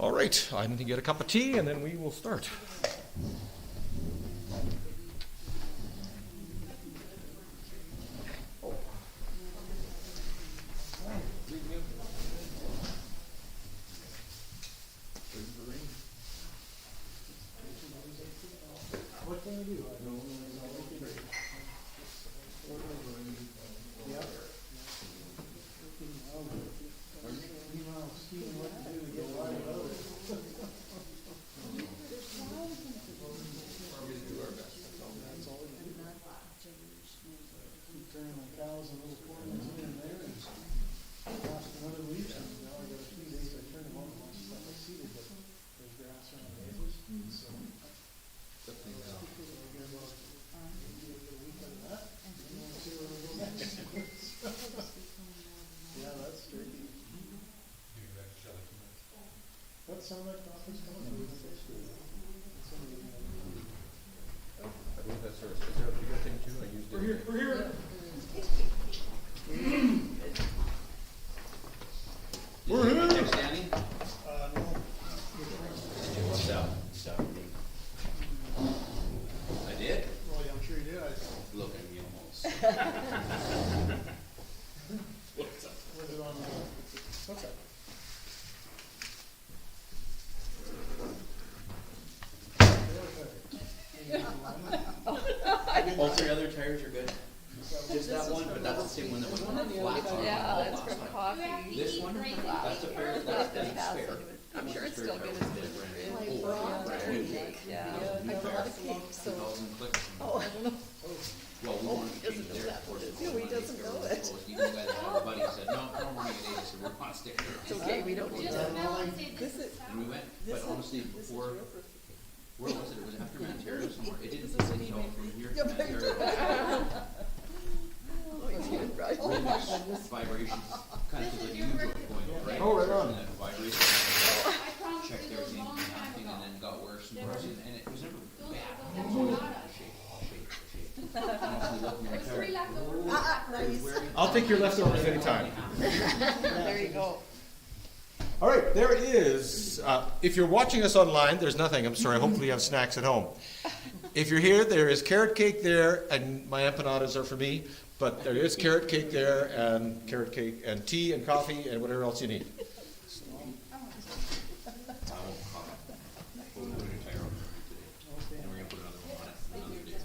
All right, I need to get a cup of tea and then we will start. What can I do? Sound like office coming? I believe that's hers. Is there a bigger thing too? I used it. We're here. We're here. Next standing? No. I did? Well, yeah, I'm sure you did. Look at me almost. What's up? Was it on what's that? All three other tires are good. Just that one, but that's the same one that went on the flat. Yeah, that's from coffee. This one, that's a fair, that's the spare. I'm sure it's still good as good as it is. Yeah. I brought a cake, so. 2,000 clicks. Oh, I don't know. Well, we wanted to Doesn't change know there, that of course. what it is. He doesn't know it. Even the guy that had a buddy said, no, we're not gonna so we're not sticking there. It's okay, we don't need that. This is, And we went, but honestly, this is before, real for- where was it? It was after Manteros somewhere. It didn't say no from here to Yeah, but- Manteros. Oh, you did, right? Really nice vibrations, kind of like a U-joint going on, right? Oh, right on. And that vibration, checked everything, nothing, and then got worse and worse, and it was never bad. It was always shake. I'll take your leftovers anytime. There you go. All right, there is, if you're watching us online, there's nothing, I'm sorry, hopefully you have snacks at home. If you're here, there is carrot cake there, and my empanadas are for me, but there is carrot cake there, and carrot cake, and tea, and coffee, and whatever else you need. I won't comment. We'll put a new tire on there today, and we're gonna put another one on it another day.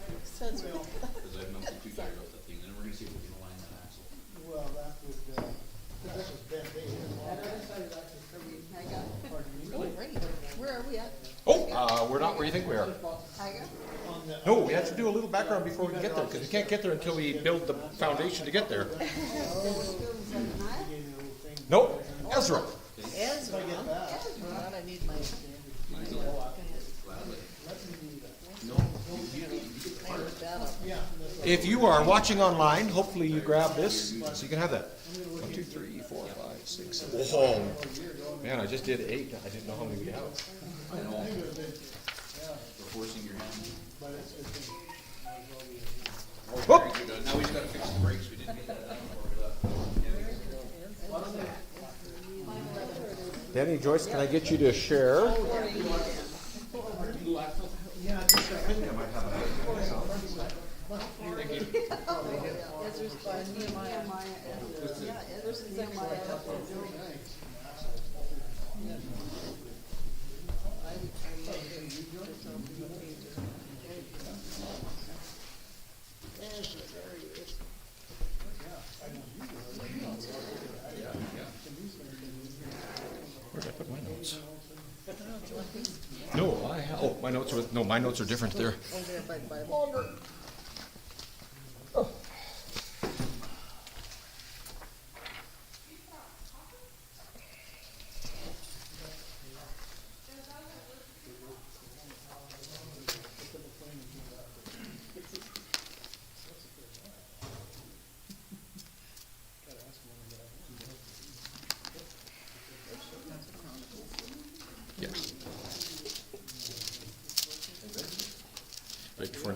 Because I've melted 2 tires off that thing, and then we're gonna see if we can align that axle. Well, that would, this was Ben Day. Oh, great. Where are we at? Oh, we're not where you think we are. Tiger? No, we have to do a little background before we can get there, because we can't get there until we build the foundation to get there. Nope, Ezra. Ezra. I need my. If you are watching online, hopefully you grab this, so you can have that. 1, 2, 3, 4, 5, 6, 7. Oh, man, I just did 8. I didn't know how many we have. I know. We're forcing your hand. Whoop. Very good. Now we just gotta fix the brakes. We didn't get that done before. Danny, Joyce, can I get you to share? Yeah, I think I might have Ezra's by Nehemiah. Yeah, Ezra's Nehemiah. Where did I put my notes? No, my notes are, no, my notes are different there. Yes. Right before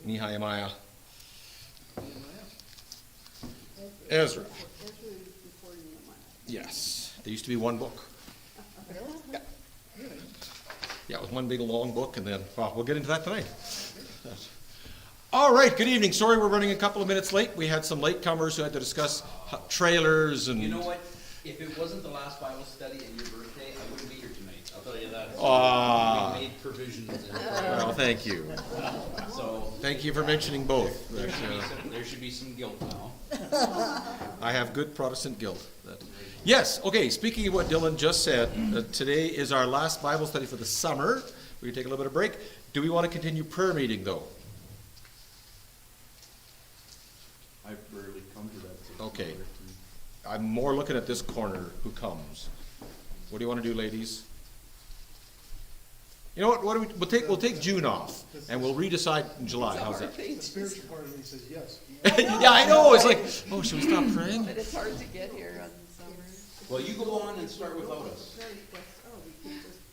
Nehemiah. Ezra. Yes. There used to be one book. Really? Yeah. Yeah, it was one big long book, and then, well, we'll get into that tonight. All right, good evening. Sorry we're running a couple of minutes late. We had some latecomers who had to discuss trailers and... You know what? If it wasn't the last Bible study and your birthday, I wouldn't be here tonight. I'll tell you that. Ah. We made provisions. Well, thank you. So Thank you for mentioning both. there should be some guilt now. I have good Protestant guilt. Yes, okay, speaking of what Dylan just said, today is our last Bible study for the summer. We can take a little bit of break. Do we want to continue prayer meeting, though? I rarely come to that. So Okay. I'm more looking at this corner, who comes. What do you want to do, ladies? You know what do we'll take June off, and we'll redecide in July. How's that? The spiritual part of me says yes. Yeah, I know, it's like, oh, should we stop praying? But it's hard to get here on summer. Well, you go on and start without us.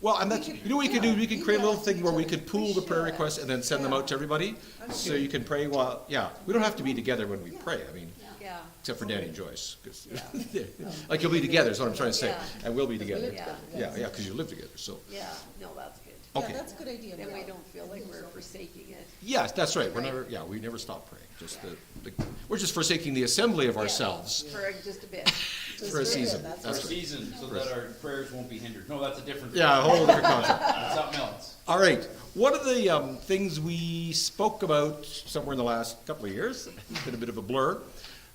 Well, and that's, you know what we can do? We can create a little thing where we can pool the prayer requests and then send them out to everybody. So you can pray while, yeah, we don't have to be together when we pray, I mean, Yeah. except for Danny and Joyce. 'Cause like you'll be together is what I'm trying to say. Yeah. And we'll be together. Yeah. Yeah, because you live together, so. Yeah, no, that's good. Okay. That's a good idea. Then we don't feel like we're forsaking it. Yes, that's right. We're never, yeah, we never stop praying. Just we're just forsaking the assembly of ourselves For just a bit. for a season. That's For a That's right. season, so that our prayers won't be hindered. No, that's a different. Yeah, a whole different concept. That's something else. All right. One of the things we spoke about somewhere in the last couple of years, it's been a bit of a blur,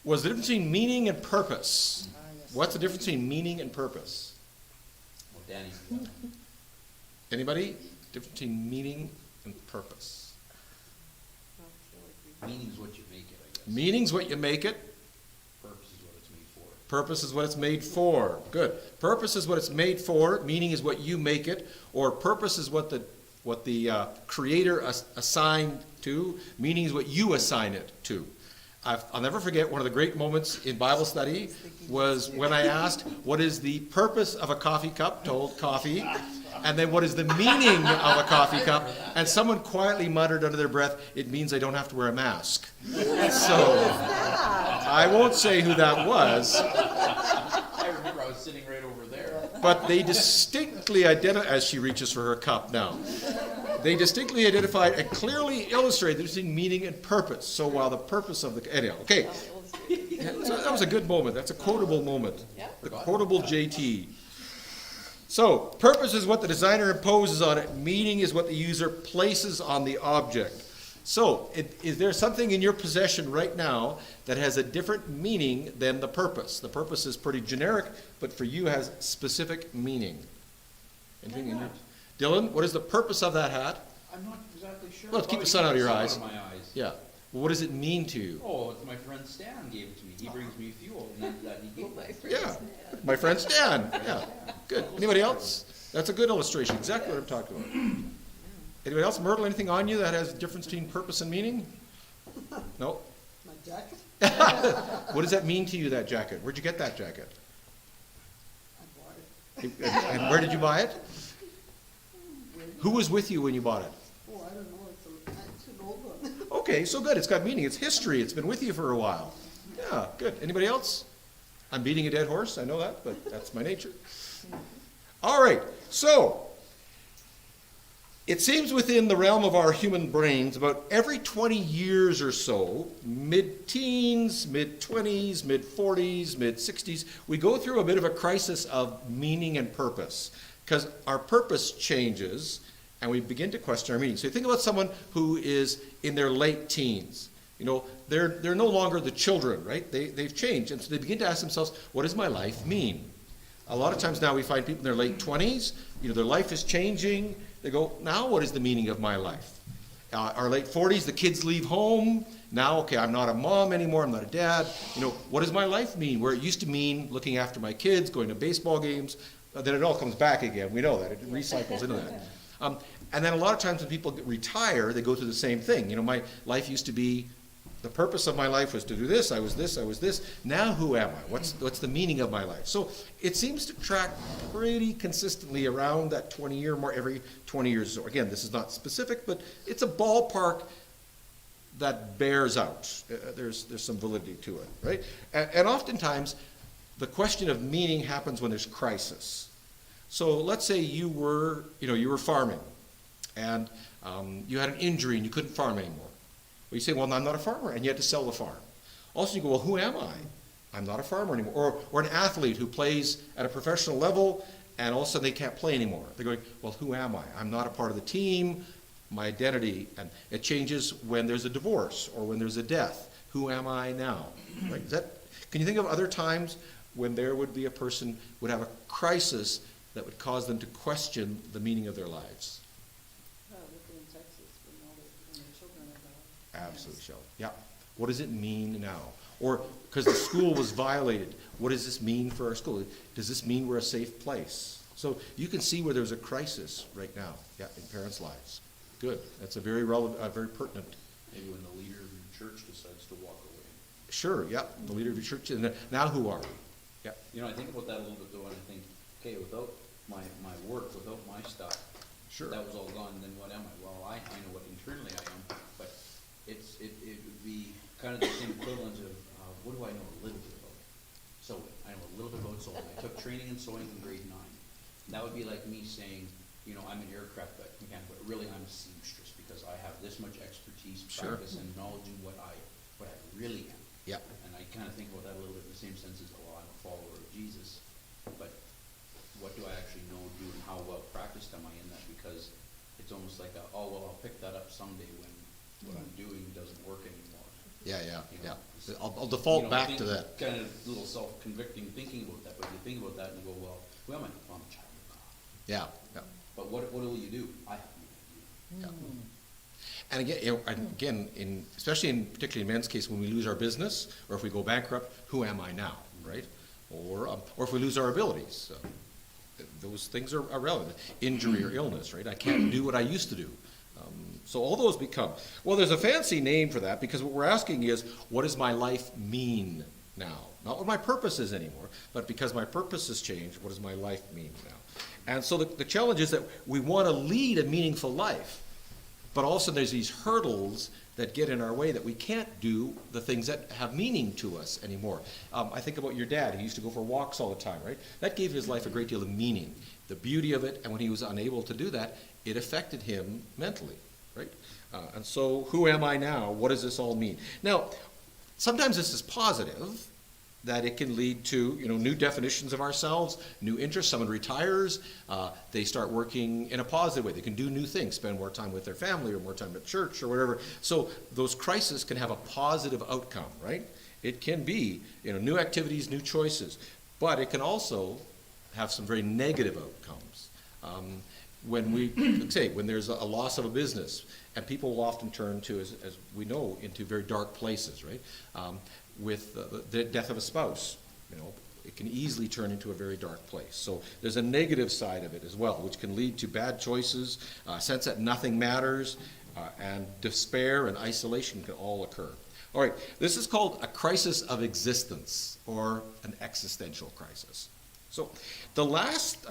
was the difference between meaning and purpose. What's the difference between meaning and purpose? Well, Danny. Anybody? Difference between meaning and purpose. Meaning's what you make it, I guess. Meaning's what you make it. Purpose is what it's made for. Purpose is what it's made for. Good. Purpose is what it's made for. Meaning is what you make it. Or purpose is what the Creator assigned to. Meaning is what you assign it to. I'll never forget one of the great moments in Bible study was when I asked, what is the purpose of a coffee cup? Told coffee. And then what is the meaning of a coffee cup? And someone quietly muttered under their breath, it means I don't have to wear a mask. So I won't say who that was, I remember I was sitting right over there. but they distinctly identified, as she reaches for her cup now, they distinctly identified and clearly illustrated the difference between meaning and purpose. So while the purpose of the, anyhow, okay. Yeah, so that was a good moment. That's a quotable moment. Yeah. The quotable JT. So, purpose is what the designer imposes on it. Meaning is what the user places on the object. So, is there something in your possession right now that has a different meaning than the purpose? The purpose is pretty generic, but for you has specific meaning. Anything in your... Dylan, what is the purpose of that hat? I'm not exactly sure. Well, to keep the sun out of your Sun eyes. Out of my eyes. Yeah. Well, what does it mean to you? Oh, it's my friend Stan gave it to me. He brings me fuel, and that he gave My me. friends. Yeah. My friend Stan. Yeah. Good. Anybody else? That's a good illustration. Exactly what I'm talking about. Anybody else? Myrtle, anything on you that has a difference between purpose and meaning? No? My jacket? What does that mean to you, that jacket? Where'd you get that jacket? I bought it. And where did you buy it? Who was with you when you bought it? Oh, I don't know, it's an old one. Okay, so good. It's got meaning. It's history. It's been with you for a while. Yeah, good. Anybody else? I'm beating a dead horse. I know that, but that's my nature. All right. So, it seems within the realm of our human brains, about every 20 years or so, mid-teens, mid-20s, mid-40s, mid-60s, we go through a bit of a crisis of meaning and purpose. Because our purpose changes, and we begin to question our meaning. So you think about someone who is in their late teens. You know, they're no longer the children, right? They've changed, and so they begin to ask themselves, what does my life mean? A lot of times now we find people in their late 20s, you know, their life is changing. They go, now what is the meaning of my life? Our late 40s, the kids leave home. Now, okay, I'm not a mom anymore, I'm not a dad. You know, what does my life mean? Where it used to mean looking after my kids, going to baseball games, then it all comes back again. We know that. It recycles into that. And then a lot of times when people retire, they go through the same thing. You know, my life used to be, the purpose of my life was to do this, I was this, I was this. Now who am I? What's the meaning of my life? So it seems to track pretty consistently around that 20-year mark, every 20 years. So again, this is not specific, but it's a ballpark that bears out. There's some validity to it, right? And oftentimes, the question of meaning happens when there's crisis. So let's say you were farming, and you had an injury and you couldn't farm anymore. Well, you say, well, I'm not a farmer, and you had to sell the farm. Also, you go, well, who am I? I'm not a farmer anymore. Or an athlete who plays at a professional level, and all of a sudden they can't play anymore. They're going, well, who am I? I'm not a part of the team. My identity, and it changes when there's a divorce or when there's a death. Who am I now? Right? Can you think of other times when there would be a person would have a crisis that would cause them to question the meaning of their lives? Looking in Texas, when the children are gone. Absolutely, Shelley. Yeah. What does it mean now? Or because the school was violated, what does this mean for our school? Does this mean we're a safe place? So you can see where there's a crisis right now, yeah, in parents' lives. Good. That's a very relevant, very pertinent. Maybe when the leader of your church decides to walk away. Sure, yeah. The leader of your church. And now who are we? Yeah. You know, I think about that a little bit though, and I think, okay, without my work, without my stuff, Sure. that was all gone, then what am I? Well, I know what internally I am, but it would be kind of the same equivalent of, what do I know a little bit about? Sewing. I know a little bit about sewing. I took training in sewing in grade 9. That would be like me saying, I'm an aircraft mechanic, but really I'm a seamstress because I have this much expertise, Sure. practice, and knowledge in what I really am. Yeah. And I kind of think about that a little bit in the same sense as, well, I'm a follower of Jesus, but what do I actually know, do, and how well practiced am I in that? Because it's almost like, I'll pick that up someday when what I'm doing doesn't work anymore. Yeah. You know, I'll default back to that. Kind of a little self-convicting thinking about that, but you think about that and you go, well, who am I? Well, I'm a child of God. Yeah. But what will you do? I have no idea. Yeah. And again, especially particularly in men's case, when we lose our business or if we go bankrupt, who am I now, right? Or if we lose our abilities, those things are relevant. Injury or illness, right? I can't do what I used to do. So all those become. Well, there's a fancy name for that because what we're asking is, what does my life mean now? Not what my purpose is anymore, but because my purpose has changed, what does my life mean now? And so the challenge is that we want to lead a meaningful life, but also there's these hurdles that get in our way that we can't do the things that have meaning to us anymore. I think about your dad. He used to go for walks all the time, right? That gave his life a great deal of meaning, the beauty of it, and when he was unable to do that, it affected him mentally, right? And so who am I now? What does this all mean? Now, sometimes this is positive, that it can lead to new definitions of ourselves, new interests. Someone retires, they start working in a positive way. They can do new things, spend more time with their family or more time at church or whatever. So those crises can have a positive outcome, right? It can be new activities, new choices, but it can also have some very negative outcomes. When there's a loss of a business, and people will often turn to, as we know, into very dark places, right? With the death of a spouse, it can easily turn into a very dark place. So there's a negative side of it as well, which can lead to bad choices, a sense that nothing matters, and despair and isolation can all occur. All right, this is called a crisis of existence or an existential crisis. So the last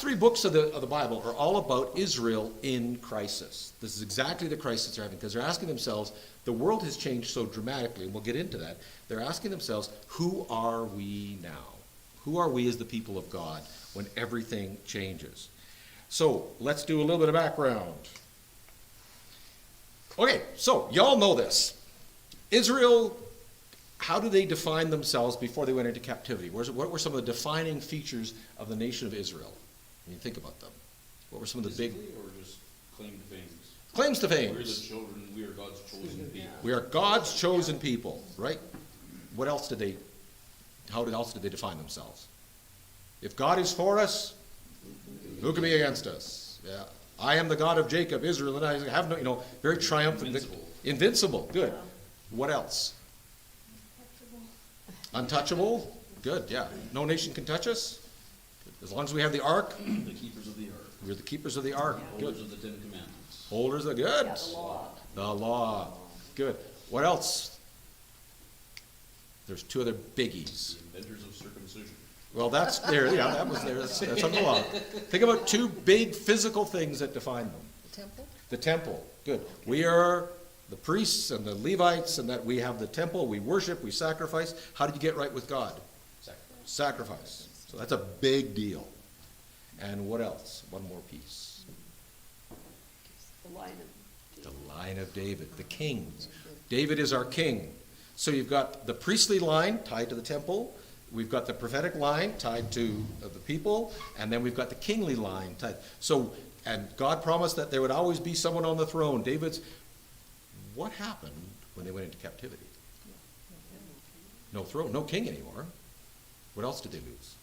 3 books of the Bible are all about Israel in crisis. This is exactly the crisis they're having because they're asking themselves, the world has changed so dramatically, and we'll get into that. They're asking themselves, who are we now? Who are we as the people of God when everything changes? So let's do a little bit of background. Okay, so y'all know this. Israel, how do they define themselves before they went into captivity? What were some of the defining features of the nation of Israel? When you think about them. What were some of the big Or just claim to fame? claims to fame? We're the children, we are God's chosen people. We are God's chosen people, right? How else did they define themselves? If God is for us, who can be against us? Yeah. I am the God of Jacob, Israel, and I have no, very triumphant. Invincible. Good. What else? Untouchable. Good, yeah. No nation can touch us. As long as we have the ark. The keepers of the ark. We're the keepers of the ark. Holders Good. of the 10 Commandments. Holders of good. Yeah, the law. The law. Good. What else? There's 2 other biggies. The inventors of circumcision. Well, that's there. Yeah, that was there. That's on the law. Think about 2 big physical things that define them. The temple? The temple. Good. We are the priests and the Levites, and that we have the temple. We worship. We sacrifice. How did you get right with God? Sacrifice. Sacrifice. So that's a big deal. And what else? One more piece. The line of. The line of David, the kings. David is our king. So you've got the priestly line tied to the temple. We've got the prophetic line tied to the people. And then we've got the kingly line tied. So, and God promised that there would always be someone on the throne. What happened when they went into captivity? No throne, no king anymore. What else did they lose?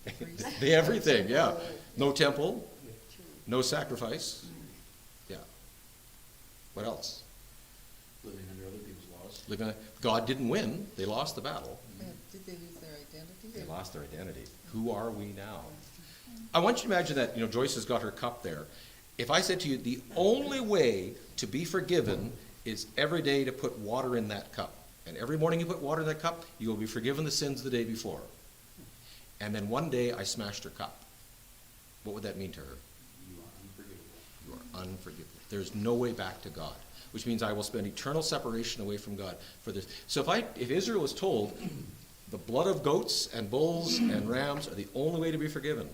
Everything. The everything, yeah. No temple, no sacrifice. Yeah. What else? Living under other people's laws. God didn't win. They lost the battle. Did they lose their identity? They lost their identity. Who are we now? I want you to imagine that, Joyce has got her cup there. If I said to you, the only way to be forgiven is every day to put water in that cup. And every morning you put water in that cup, you will be forgiven the sins of the day before. And then one day I smashed her cup. What would that mean to her? You are unforgivable. You are unforgivable. There's no way back to God, which means I will spend eternal separation away from God for this. So if Israel was told the blood of goats and bulls and rams are the only way to be forgiven,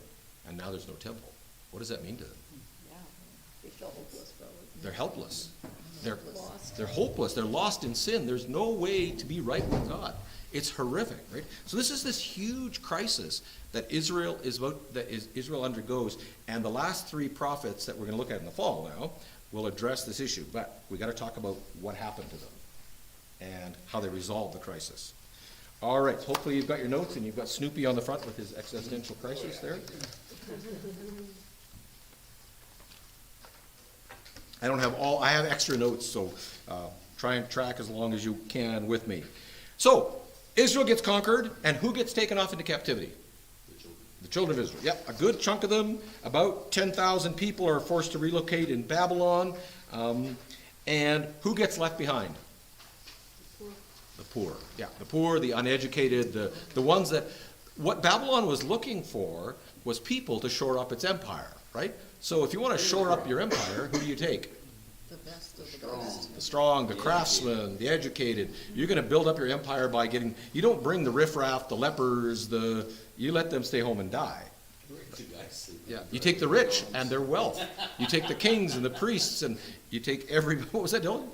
and now there's no temple, what does that mean to them? Yeah, they feel hopeless, probably. They're helpless. Lost. They're hopeless. They're lost in sin. There's no way to be right with God. It's horrific, right? So this is this huge crisis that Israel undergoes, and the last three prophets that we're going to look at in the fall now will address this issue. But we got to talk about what happened to them and how they resolved the crisis. All right. Hopefully you've got your notes and you've got Snoopy on the front with his existential crisis there. I have extra notes, so try and track as long as you can with me. So, Israel gets conquered, and who gets taken off into captivity? The children of Israel. Yep, a good chunk of them, about 10,000 people are forced to relocate in Babylon. And who gets left behind? The poor. Yeah, the poor, the uneducated, the ones that, what Babylon was looking for was people to shore up its empire, right? So if you want to shore up your empire, who do you take? The best of the best. The strong, the craftsmen, the educated. You're going to build up your empire by you don't bring the riffraff, the lepers, you let them stay home and die. Yeah, you take the rich and their wealth. You take the kings and the priests, and you take what was that, Dylan? On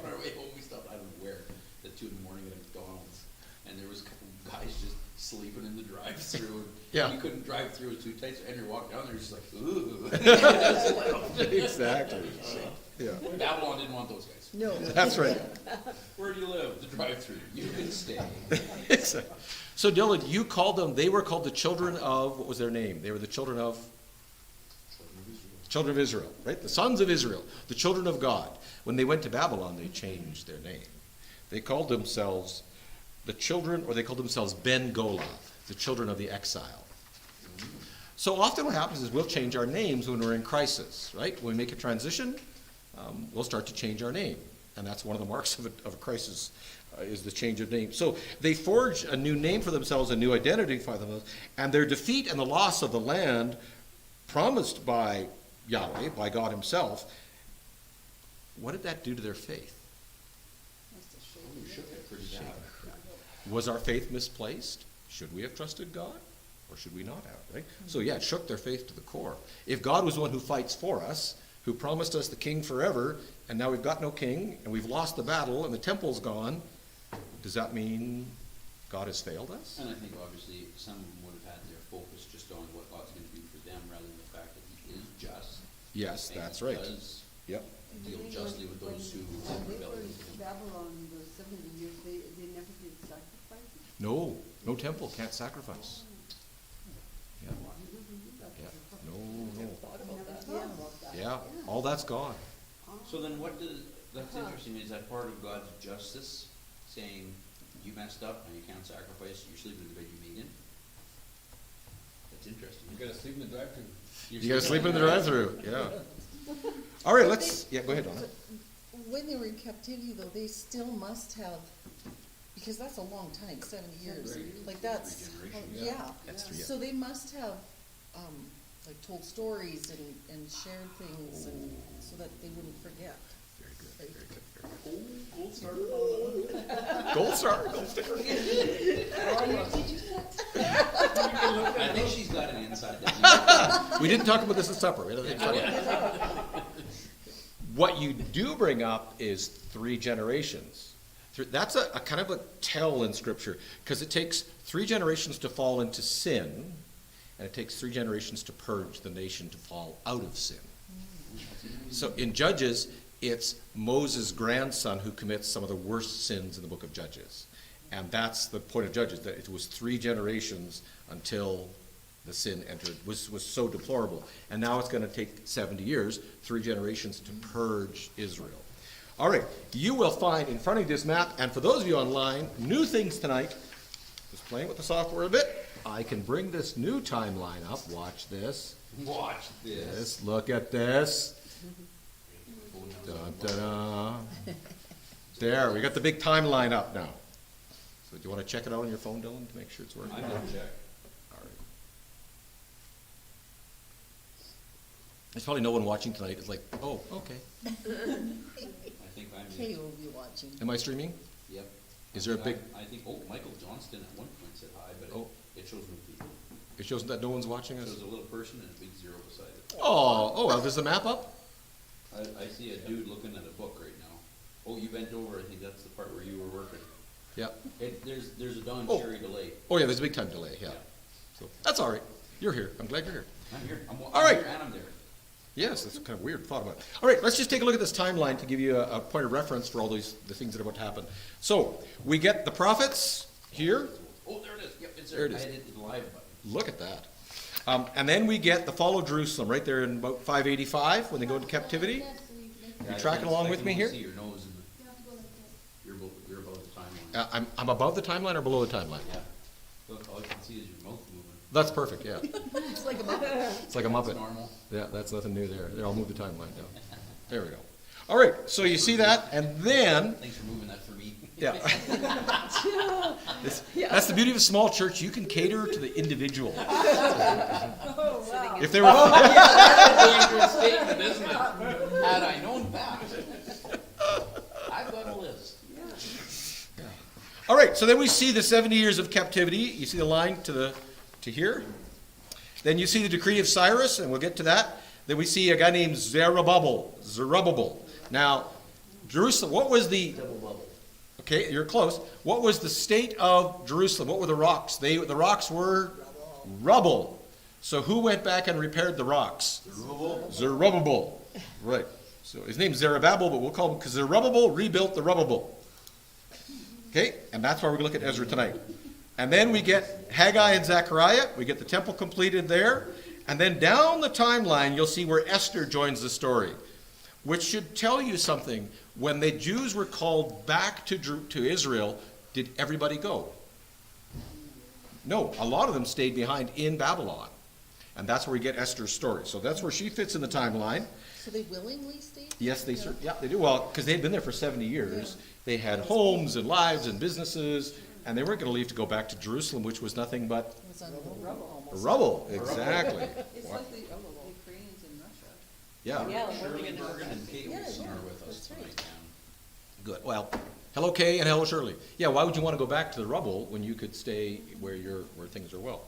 our way home, we stopped out of Ware at 2 in the morning at McDonald's, and there was a couple of guys just sleeping in the drive-through. Yeah. You couldn't drive through, it was too tight, so Andrew walked down there, he's just like, ooh. Exactly. Yeah. Babylon didn't want those guys. No. That's right. Where do you live? The drive-through. You can stay. Exactly. So Dylan, you called them, they were called the children of, what was their name? They were the children of Israel, right? The sons of Israel, the children of God. When they went to Babylon, they changed their name. They called themselves the children, or they called themselves Ben Gola, the children of the exile. So often what happens is we'll change our names when we're in crisis, right? When we make a transition, we'll start to change our name. And that's one of the marks of a crisis, is the change of name. So they forge a new name for themselves, a new identity for themselves, and their defeat and the loss of the land promised by Yahweh, by God himself, what did that do to their faith? Was our faith misplaced? Should we have trusted God? Or should we not have, right? So yeah, it shook their faith to the core. If God was the one who fights for us, who promised us the king forever, and now we've got no king, and we've lost the battle, and the temple's gone, does that mean God has failed us? And I think obviously some of them would have had their focus just on what God's going to do for them rather than the fact that he is just. Yes, and that's he right. does Yep. deal justly with those who When they rebel were in against him. Babylon, the 70 years, they never did sacrifices? No temple, can't sacrifice. Yeah. Yeah. No. Thought about that. Yeah, all that's gone. So then that's interesting, is that part of God's justice, saying, you messed up and you can't sacrifice, you're sleeping in the bed you made in? That's interesting. You gotta sleep in the drive-thru. You gotta sleep in the drive-thru, yeah. All right, go ahead, Donna. When they were in captivity, though, they still must have, because that's a long time, 70 years. Like that's, Three generations. yeah. That's three, yeah. So they must have, like told stories and shared things and so that they wouldn't forget. Very good, very good, very good. Gold star. Gold star, gold star. Did you say I think she's got an inside that. We didn't talk about this at supper. We had a big supper. What you do bring up is 3 generations. That's a kind of a tell in Scripture, because it takes 3 generations to fall into sin, and it takes 3 generations to purge the nation to fall out of sin. So in Judges, it's Moses' grandson who commits some of the worst sins in the book of Judges. And that's the point of Judges, that it was 3 generations until the sin entered, was so deplorable. And now it's going to take 70 years, 3 generations to purge Israel. All right, you will find in front of you this map, and for those of you online, new things tonight. Just playing with the software a bit. I can bring this new timeline up. Watch this. Watch this. Look at this. Dun, dun, dun. There, we got the big timeline up now. So do you want to check it out on your phone, Dylan, to make sure it's working? I'm gonna check. All right. There's probably no one watching tonight. It's like, oh, okay. I think I'm Kay in. will be watching. Am I streaming? Yep. Is there a big? I think, Michael Johnston at one point said hi, but Oh. it shows no people. It shows that no one's watching It us? shows a little person and a big 0 beside it. Oh, well, there's the map up? I see a dude looking at a book right now. Oh, you bent over, I think that's the part where you were working. Yep. There's a Don Oh. Cherry delay. Oh, yeah, there's a big time delay, yeah. Yeah. So that's all right. You're here. I'm glad you're here. I'm here, I'm All right. here and I'm there. Yes, that's kind of weird thought about it. All right, let's just take a look at this timeline to give you a point of reference for all the things that are about to happen. So, we get the prophets here. Oh, there it is, yep, it's There there. it is. I hit the live button. Look at that. And then we get the fall of Jerusalem right there in about 585 when they go into captivity. Yeah, I tracking can- along I with can me only here? see your nose and you're above the timeline. I'm above the timeline or below the timeline? Yeah. Look, all I can see is your mouth moving. That's perfect, yeah. It's like a Muppet. It's like a That's Muppet. normal. Yeah, that's nothing new there. There, I'll move the timeline down. There we go. All right, so you see that, and then, Thanks for moving that for me. yeah. That's the beauty of a small church. You can cater to the individual. If they were, Dangerous statement, isn't it? Had I known that. I've got a list. all right, so then we see the 70 years of captivity. You see the line to here. Then you see the decree of Cyrus, and we'll get to that. Then we see a guy named Zerubbabel. Now, Jerusalem, what was the... Okay, you're close. What was the state of Jerusalem? What were the rocks? The rocks were rubble. So who went back and repaired the rocks? Zerubbabel. Right. So his name's Zerubbabel, but we'll call him because Zerubbabel rebuilt the rubbable. Okay, and that's why we're going to look at Ezra tonight. And then we get Haggai and Zechariah. We get the temple completed there. And then down the timeline, you'll see where Esther joins the story, which should tell you something. When the Jews were called back to Israel, did everybody go? No, a lot of them stayed behind in Babylon. And that's where we get Esther's story. So that's where she fits in the timeline. So they willingly stayed? Yes, they do. Well, because they'd been there for 70 years. They had homes and lives and businesses, and they weren't going to leave to go back to Jerusalem, which was nothing but It was on rubble. rubble. Exactly. It's like the Ukrainians in Russia. Yeah. Shirley Bergen and Kate Wilson are with us that's right. tonight, Dan. Good. Well, hello Kay and hello Shirley. Yeah, why would you want to go back to the rubble when you could stay where things are well?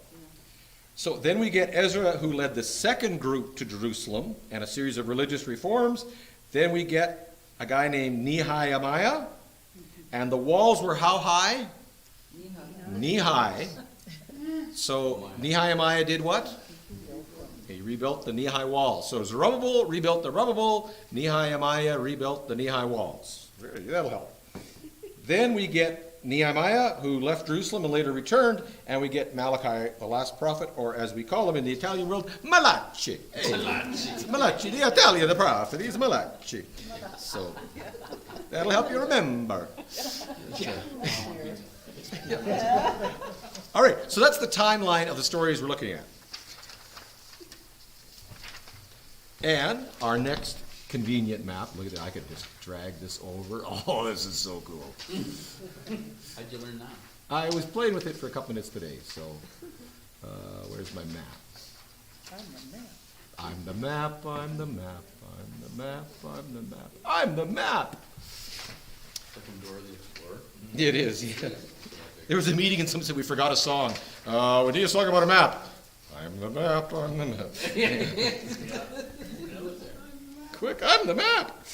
So then we get Ezra, who led the second group to Jerusalem and a series of religious reforms. Then we get a guy named Nehemiah, and the walls were how high? Knee-high. So Nehemiah did what? He rebuilt the knee-high walls. So Zerubbabel rebuilt the rubble. Nehemiah rebuilt the knee-high walls. That'll help. Then we get Nehemiah, who left Jerusalem and later returned, and we get Malachi, the last prophet, or as we call him in the Italian world, Malachi. Hey, Malachi, the Italian, the prophet, he's Malachi. So that'll help you remember. All right, so that's the timeline of the stories we're looking at. And our next convenient map, look at that, I could just drag this over. Oh, this is so cool. How'd you learn that? I was playing with it for a couple minutes today, so where's my map? I'm the map, I'm the map, I'm the map, I'm the map, I'm the map! From Dora the Explorer? It is, yeah. There was a meeting and someone said, we forgot a song. We need a song about a map. I'm the map on the map. Quick, I'm the map.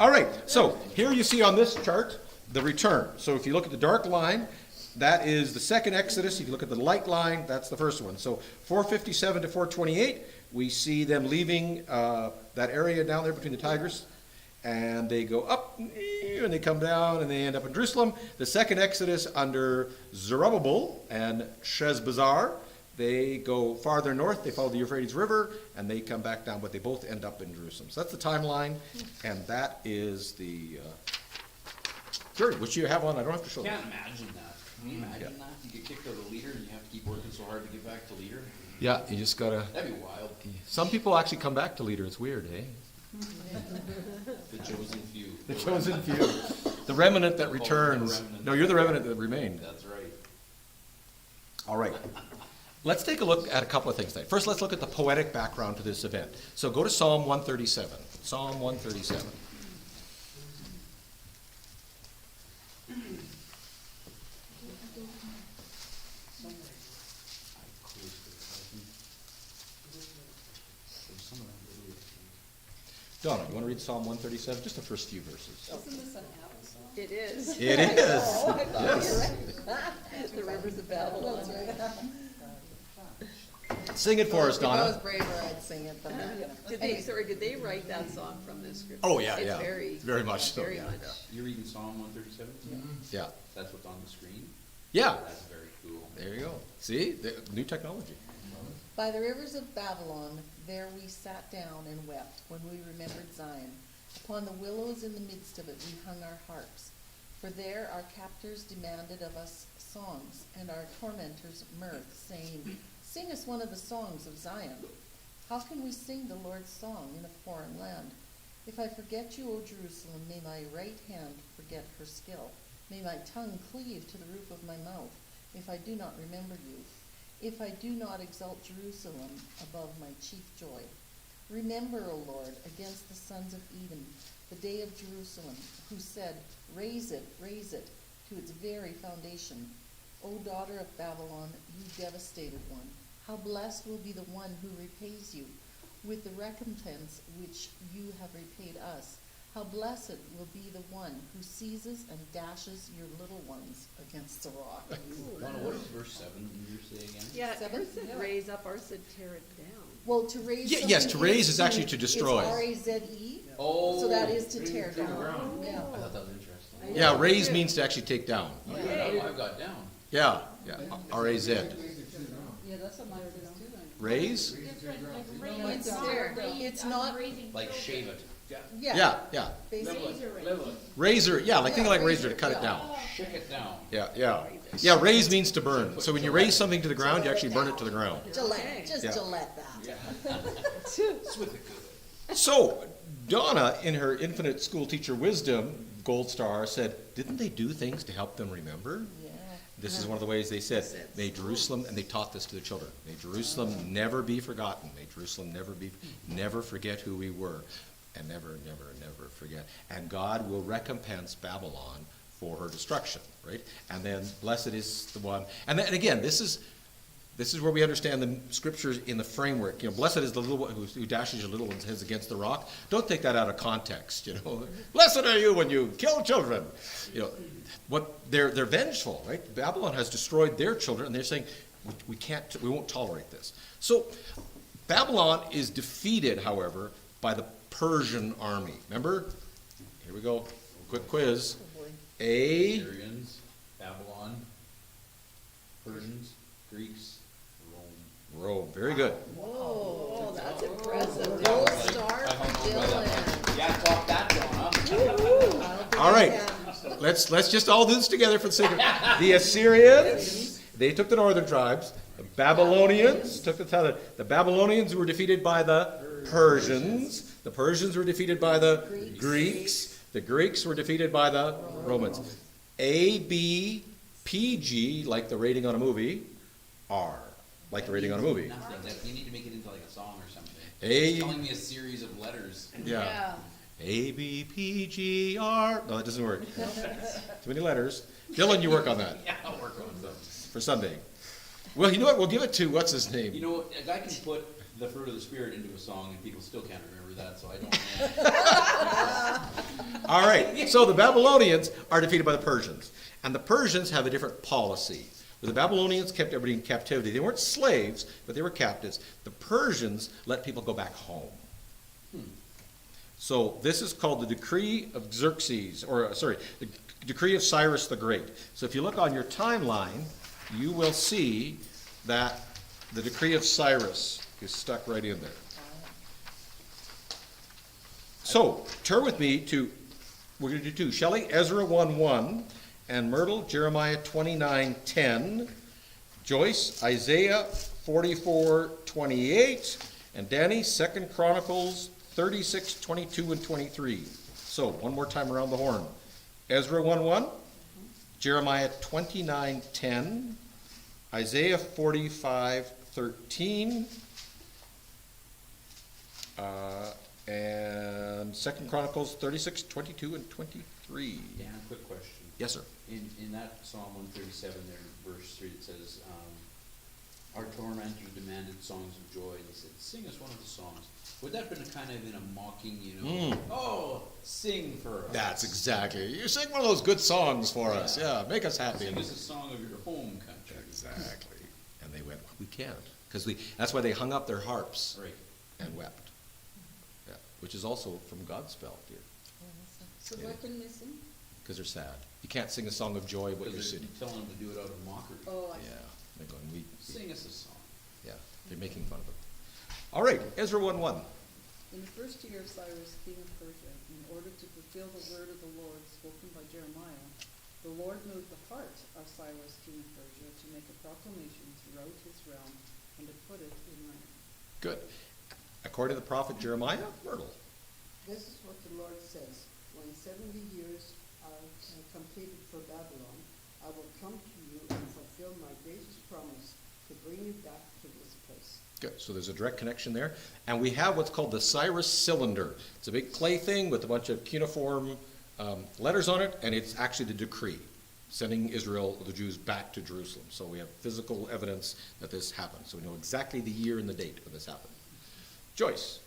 All right, so here you see on this chart the return. So if you look at the dark line, that is the second Exodus. If you look at the light line, that's the first one. So 457 to 428, we see them leaving that area down there between the Tigris, and they go up, and they come down, and they end up in Jerusalem. The second Exodus under Zerubbabel and Sheshbazzar, they go farther north, they follow the Euphrates River, and they come back down, but they both end up in Jerusalem. So that's the timeline, and that is the period, which you have on. I don't have to show Can't that. imagine that. Can you imagine that? You get kicked out of leader and you have to keep working so hard to get back to leader? Yeah, you just gotta. That'd be wild. Some people actually come back to leader. It's weird, eh? The chosen few. The chosen few. The remnant that returns. No, you're the remnant that remained. That's right. All right. Let's take a look at a couple of things today. First, let's look at the poetic background to this event. So go to Psalm 137. Psalm 137. Donna, you want to read Psalm 137? Just the first few verses. Isn't this an Apple song? It is. It is. Yes. The rivers of Babylon. Sing it for us, If I was Donna. braver, I'd sing it, but I'm not gonna. Did they write that song from this scripture? Oh, yeah, It's yeah. very Much so. very Yeah, much. You're reading Psalm 137? yeah. That's what's on the screen? Yeah. That's very cool. There you go. See? New technology. By the rivers of Babylon, there we sat down and wept when we remembered Zion. Upon the willows in the midst of it we hung our harps. For there our captors demanded of us songs, and our tormentors mirth, saying, Sing us one of the songs of Zion. How can we sing the Lord's song in a foreign land? If I forget you, O Jerusalem, may my right hand forget her skill. May my tongue cleave to the roof of my mouth, if I do not remember you. If I do not exalt Jerusalem above my chief joy. Remember, O Lord, against the sons of Edom, the day of Jerusalem, who said, raise it to its very foundation. O daughter of Babylon, you devastated one, how blessed will be the one who repays you with the recompense which you have repaid us. How blessed will be the one who seizes and dashes your little ones against the rock. Donna, what does verse 7 you say again? Yeah, Seven? ours said raise up, ours said tear it down. Well, to raise Yeah, yes, something to raise is actually to it's destroy. R-A-Z-E, Oh. so that is to tear to the down. ground. Yeah. I thought that was interesting. Yeah, raise means to actually take down. Okay. I've got down. Yeah, yeah. R-A-Z. Yeah, that's what mine says too. Raise? It's not, Like shave it. Yeah, yeah. basically. Razor, yeah, like think of like razor to cut it down. Shick it down. Yeah, yeah. Yeah, raise means to burn. So when you raise something to the ground, you actually burn it to the ground. Gillette, just Yeah. Gillette that. It's with the good. So Donna, in her infinite school teacher wisdom, gold star, said, didn't they do things to help them remember? Yeah. This is one of the ways they said, may Jerusalem, and they taught this to the children, may Jerusalem never be forgotten. May Jerusalem never forget who we were. And never forget. And God will recompense Babylon for her destruction, right? And then blessed is the one. And then, and again, this is where we understand the scriptures in the framework. You know, blessed is the little one who dashes your little one's heads against the rock. Don't take that out of context. You know, blessed are you when you kill children. You know, what they're vengeful, right? Babylon has destroyed their children, and they're saying we won't tolerate this. So Babylon is defeated, however, by the Persian army. Remember? Here we go. Quick quiz. Oh, boy. Syrians, Babylon, Persians, Greeks, Rome. Rome. Very good. Oh, that's impressive. Gold star I hung for on by that Dylan. one. Yeah, talk that down, huh? I don't think All I right. can. Let's just all do this together for the sake of the Assyrians. They took the northern tribes. The Babylonians took the southern. The Babylonians were defeated by the Persians. The Persians were defeated by the Greeks. The Greeks were defeated by the Romans. A, B, P, G, like the rating on a movie. R, like the rating on a movie. Nothing. You need to make it into like a song or something. A- It's telling me a series of letters. Yeah. A-B-P-G-R. No, that doesn't work. Too many letters. Dylan, you work on that Yeah, I'll work on them. for Sunday. Well, you know what? We'll give it to, what's his name? You know, a guy can put the fruit of the Spirit into a song and people still can't remember that, so I don't know. All right, so the Babylonians are defeated by the Persians. And the Persians have a different policy. Where the Babylonians kept everybody in captivity. They weren't slaves, but they were captives. The Persians let people go back home. So this is called the Decree of Xerxes, the Decree of Cyrus the Great. So if you look on your timeline, you will see that the Decree of Cyrus is stuck right in there. So turn with me to, we're going to do two, Shelley, Ezra 1:1, and Myrtle, Jeremiah 29:10, Joyce, Isaiah 44:28, and Danny, 2 Chronicles 36:22 and 23. So one more time around the horn. Ezra 1:1, Jeremiah 29:10, Isaiah 45:13, and 2 Chronicles 36:22 and 23. Dan, quick question. Yes, sir. In that Psalm 137 there, verse 3, it says, our tormentors demanded songs of joy, and they said, sing us one of the songs. Would that have been kind of in a mocking, oh, sing for us. That's exactly. You sing one of those good songs for us. Yeah, make us happy. Sing us a song of your home country. Exactly. And they went, we can't. Because that's why they hung up their harps Right. and wept. Yeah, which is also from God's spell, dear. So why couldn't they sing? Because they're sad. You can't sing a song of joy what you're Because they're singing. telling them to do it out of mockery. Oh, I see. Yeah. They're going, Sing us a song. yeah, they're making fun of it. All right, Ezra 1:1. In the first year of Cyrus, king of Persia, in order to fulfill the word of the Lord spoken by Jeremiah, the Lord moved the heart of Cyrus, king of Persia, to make a proclamation throughout his realm and to put it in writing. Good. According to the prophet Jeremiah, Myrtle. This is what the Lord says. When 70 years are completed for Babylon, I will come to you and fulfill my gracious promise to bring you back to this place. Good. So there's a direct connection there. And we have what's called the Cyrus Cylinder. It's a big clay thing with a bunch of cuneiform letters on it, and it's actually the decree sending Israel, the Jews, back to Jerusalem. So we have physical evidence that this happened. So we know exactly the year and the date when this happened. Joyce,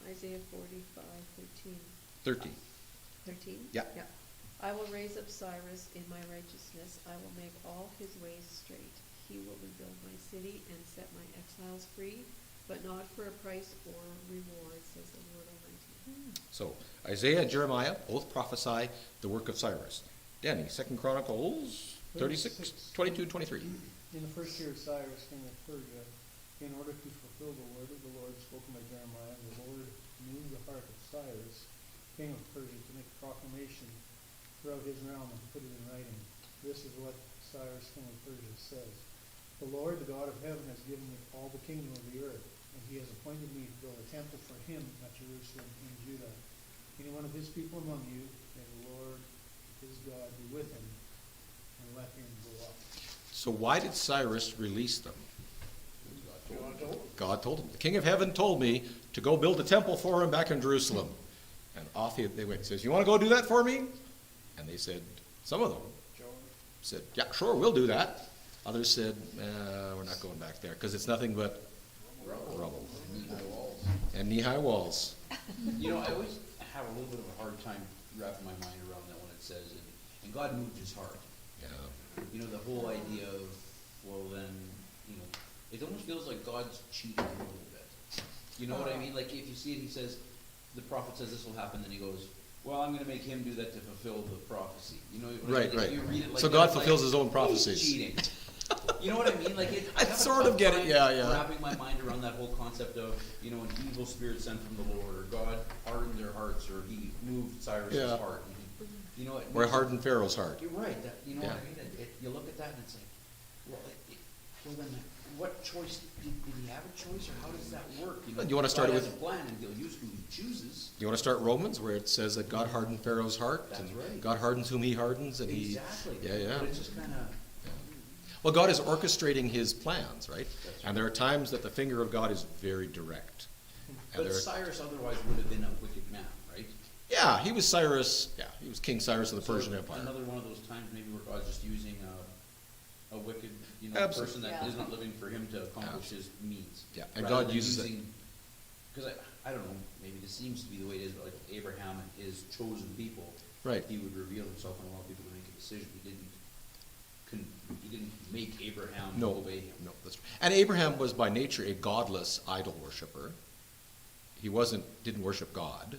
Isaiah 45:13. 13. 13? Yeah. I will raise up Cyrus in my righteousness. I will make all his ways straight. He will rebuild my city and set my exiles free, but not for a price or reward, says the Lord Almighty. So Isaiah and Jeremiah both prophesy the work of Cyrus. Danny, 2 Chronicles 36:22-23. In the first year of Cyrus, king of Persia, in order to fulfill the word of the Lord spoken by Jeremiah, the Lord moved the heart of Cyrus, king of Persia, to make a proclamation throughout his realm and to put it in writing. This is what Cyrus, king of Persia, says. The Lord, the God of heaven, has given me all the kingdom of the earth, and he has appointed me to build a temple for him at Jerusalem in Judah. Any one of his people among you, may the Lord, his God, be with him, and let him go up. So why did Cyrus release them? God told him. God told him. The king of heaven told me to go build a temple for him back in Jerusalem. And off they went. He says, you want to go do that for me? And they said, some of them said, yeah, sure, we'll do that. Others said, we're not going back there because it's nothing but rubble. Knee-high walls. And knee-high walls. You know, I always have a little bit of a hard time wrapping my mind around that when it says, and God moved his heart. Yeah. You know, the whole idea of, well then, it almost feels like God's cheating a little bit. You know what I mean? Like if you see it, he says, the prophet says this will happen, then he goes, well, I'm going to make him do that to fulfill the prophecy. You know, Right, if right. you read it like So that, God it's fulfills like, his own he's prophecies. cheating. You know what I mean? Like I have a sort of tough get it, time yeah. Wrapping my mind around that whole concept of, an evil spirit sent from the Lord, or God hardened their hearts, or he moved Cyrus's Yeah. heart. And it Or hardened Pharaoh's heart. You're right. That, you know Yeah. what I mean? You look at that and it's like, well then, what choice, did he have a choice, or how does that work? You wanna start God with- has a plan, and he'll use who he chooses. You want to start Romans where it says that God hardened Pharaoh's heart? That's and right. God hardens whom he hardens and Exactly. Yeah. But it's just kind of, Well, God is orchestrating his plans, right? That's And there are times that the finger of God is very direct. And but there are, Cyrus otherwise would have been a wicked man. Yeah, he was Cyrus, he was King Cyrus of the Persian So Empire. Another one of those times maybe where God's just using a wicked, Absolutely. person that Yeah. is not living for him to accomplish his means. Yeah, and Rather God than uses it. Because I don't know, maybe this seems to be the way it is, but like Abraham and his chosen people. Right. He would reveal himself and allow people to make a decision. He didn't make Abraham No, obey him. no, that's right. And Abraham was by nature a godless idol worshiper. He didn't worship God.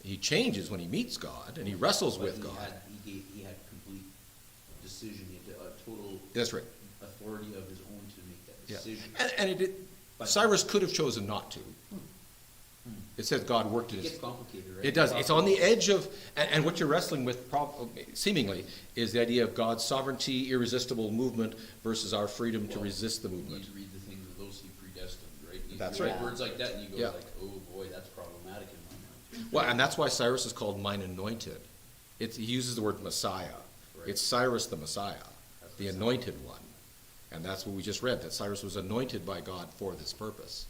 He changes when he meets God, and he wrestles But with he God. he had complete decision, he had a total That's right. authority of his own to make that Yeah. decision. And it did, But- Cyrus could have chosen not to. It says God worked in It his. gets complicated, right? It does. It's on the edge of, and what you're wrestling with, seemingly, is the idea of God's sovereignty, irresistible movement versus our freedom to Well, resist the You movement. need to read the things of those he predestined, right? That's You read right. words like that and you go Yeah. like, oh boy, that's problematic in my mind. Well, and that's why Cyrus is called mine anointed. He uses the word Messiah. Right. It's Cyrus the Messiah, That's the Messiah. anointed one. And that's what we just read, that Cyrus was anointed by God for this purpose.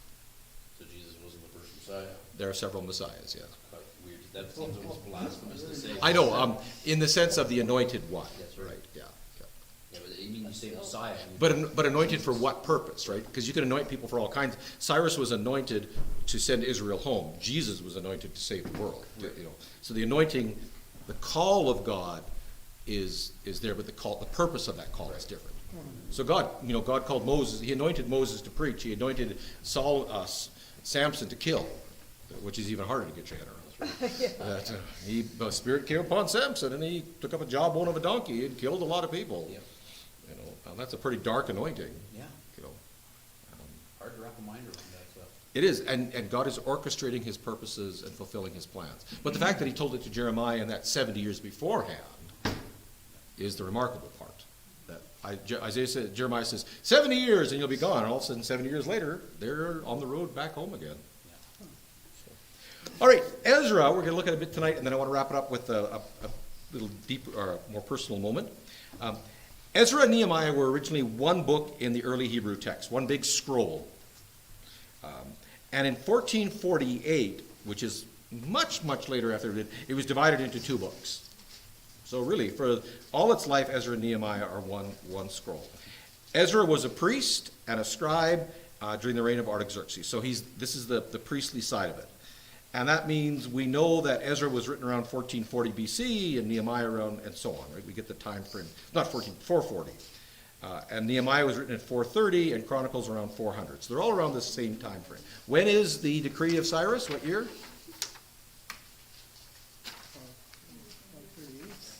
So Jesus wasn't the first Messiah. There are several Messiahs, yeah. Quite weird. That seems almost blasphemous to say. I know, in the sense of the anointed one. That's right. Yeah. Yeah, but I mean, you say Messiah. But anointed for what purpose, right? Because you can anoint people for all kinds. Cyrus was anointed to send Israel home. Jesus was anointed to save the world. So the anointing, the call of God is there, but the purpose of that call is different. So God called Moses. He anointed Moses to preach. He anointed Samson to kill, which is even harder to get your head around. The Spirit came upon Samson, and he took up a jawbone of a donkey and killed a lot of people. Yeah. Now that's a pretty dark anointing. Yeah. You know, Hard to wrap a mind around that stuff. it is, and God is orchestrating His purposes and fulfilling His plans. But the fact that He told it to Jeremiah in that 70 years beforehand is the remarkable part. That Jeremiah says, 70 years and you'll be gone. And all of a sudden, 70 years later, they're on the road back home again. Yeah. All right, Ezra, we're going to look at a bit tonight, and then I want to wrap it up with a little deeper, or more personal moment. Ezra and Nehemiah were originally one book in the early Hebrew text, one big scroll. And in 1448, which is much, much later after it was divided into two books. So really, for all its life, Ezra and Nehemiah are one scroll. Ezra was a priest and a scribe during the reign of Artaxerxes. So this is the priestly side of it. And that means we know that Ezra was written around 1440 BC and Nehemiah around, and so on, right? We get the time frame, not 440. And Nehemiah was written at 430 and Chronicles around 400. So they're all around the same time frame. When is the decree of Cyrus? What year?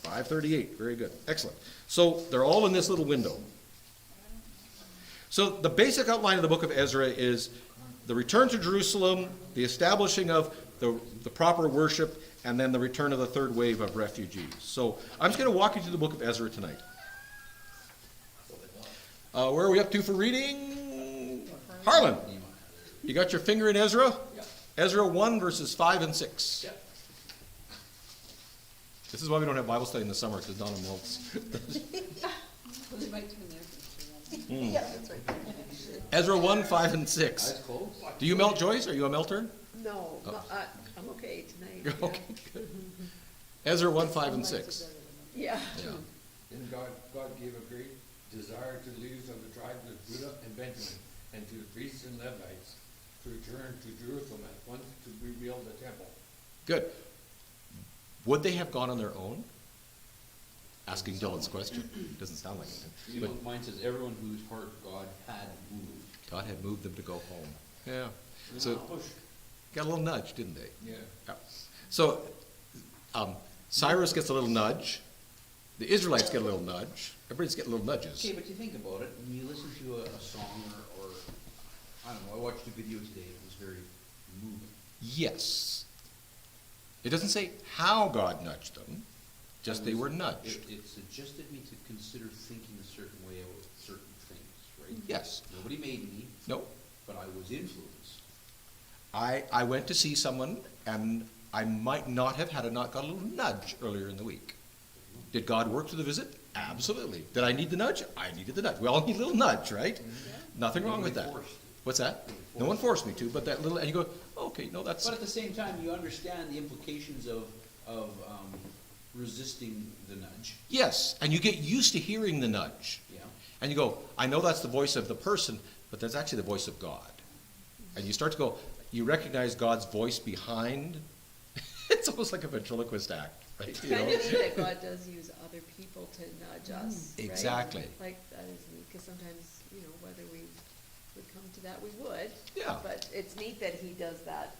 538. Very good. Excellent. So they're all in this little window. So the basic outline of the book of Ezra is the return to Jerusalem, the establishing of the proper worship, and then the return of the third wave of refugees. So I'm just going to walk you through the book of Ezra tonight. Where are we up to for reading? Harlan, Nehemiah. you got your finger in Ezra? Yeah. Ezra 1 verses 5 and 6. Yeah. This is why we don't have Bible study in the summer, because Donna melts. Well, you might turn there if you want. Yeah, that's right. Ezra 1, 5 and 6. Eyes closed. Do you melt, Joyce? Are you a melter? No, Oh. I'm okay tonight. Okay, good. Ezra 1, 5 and 6. Yeah. Yeah. Then God gave a great desire to the leaders of the tribes of Judah and Benjamin, and to the priests and Levites, to return to Jerusalem at once to rebuild the temple. Good. Would they have gone on their own? Asking Dylan's question. Doesn't sound like it. You But know, mine says everyone whose heart God had moved. God had moved them to go home. Yeah. So, got a little nudge, didn't they? Yeah. Yeah. So, Cyrus gets a little nudge. The Israelites get a little nudge. Everybody's getting little nudges. Okay, but you think about it, when you listen to a song or I don't know, I watched a video today, it was very moving. Yes. It doesn't say how God nudged them, just they were nudged. It suggested me to consider thinking a certain way about certain things, right? Yes. Nobody made me, No. but I was influenced. I went to see someone, and I might not have had got a little nudge earlier in the week. Did God work through the visit? Absolutely. Did I need the nudge? I needed the nudge. We all need a little nudge, right? Nothing wrong with that. Nobody forced. What's that? No one forced me to, but that little, and you go, okay, no, that's, But at the same time, you understand the implications of of resisting the nudge. Yes, and you get used to hearing the nudge. Yeah. And you go, I know that's the voice of the person, but that's actually the voice of God. And you start to go, you recognize God's voice behind. It's almost like a ventriloquist act, right? It's You kind know? of neat that God does use other people to nudge us, right? Exactly. Like, that is neat, because sometimes, you know, whether we would come to that, we would. Yeah. But it's neat that he does that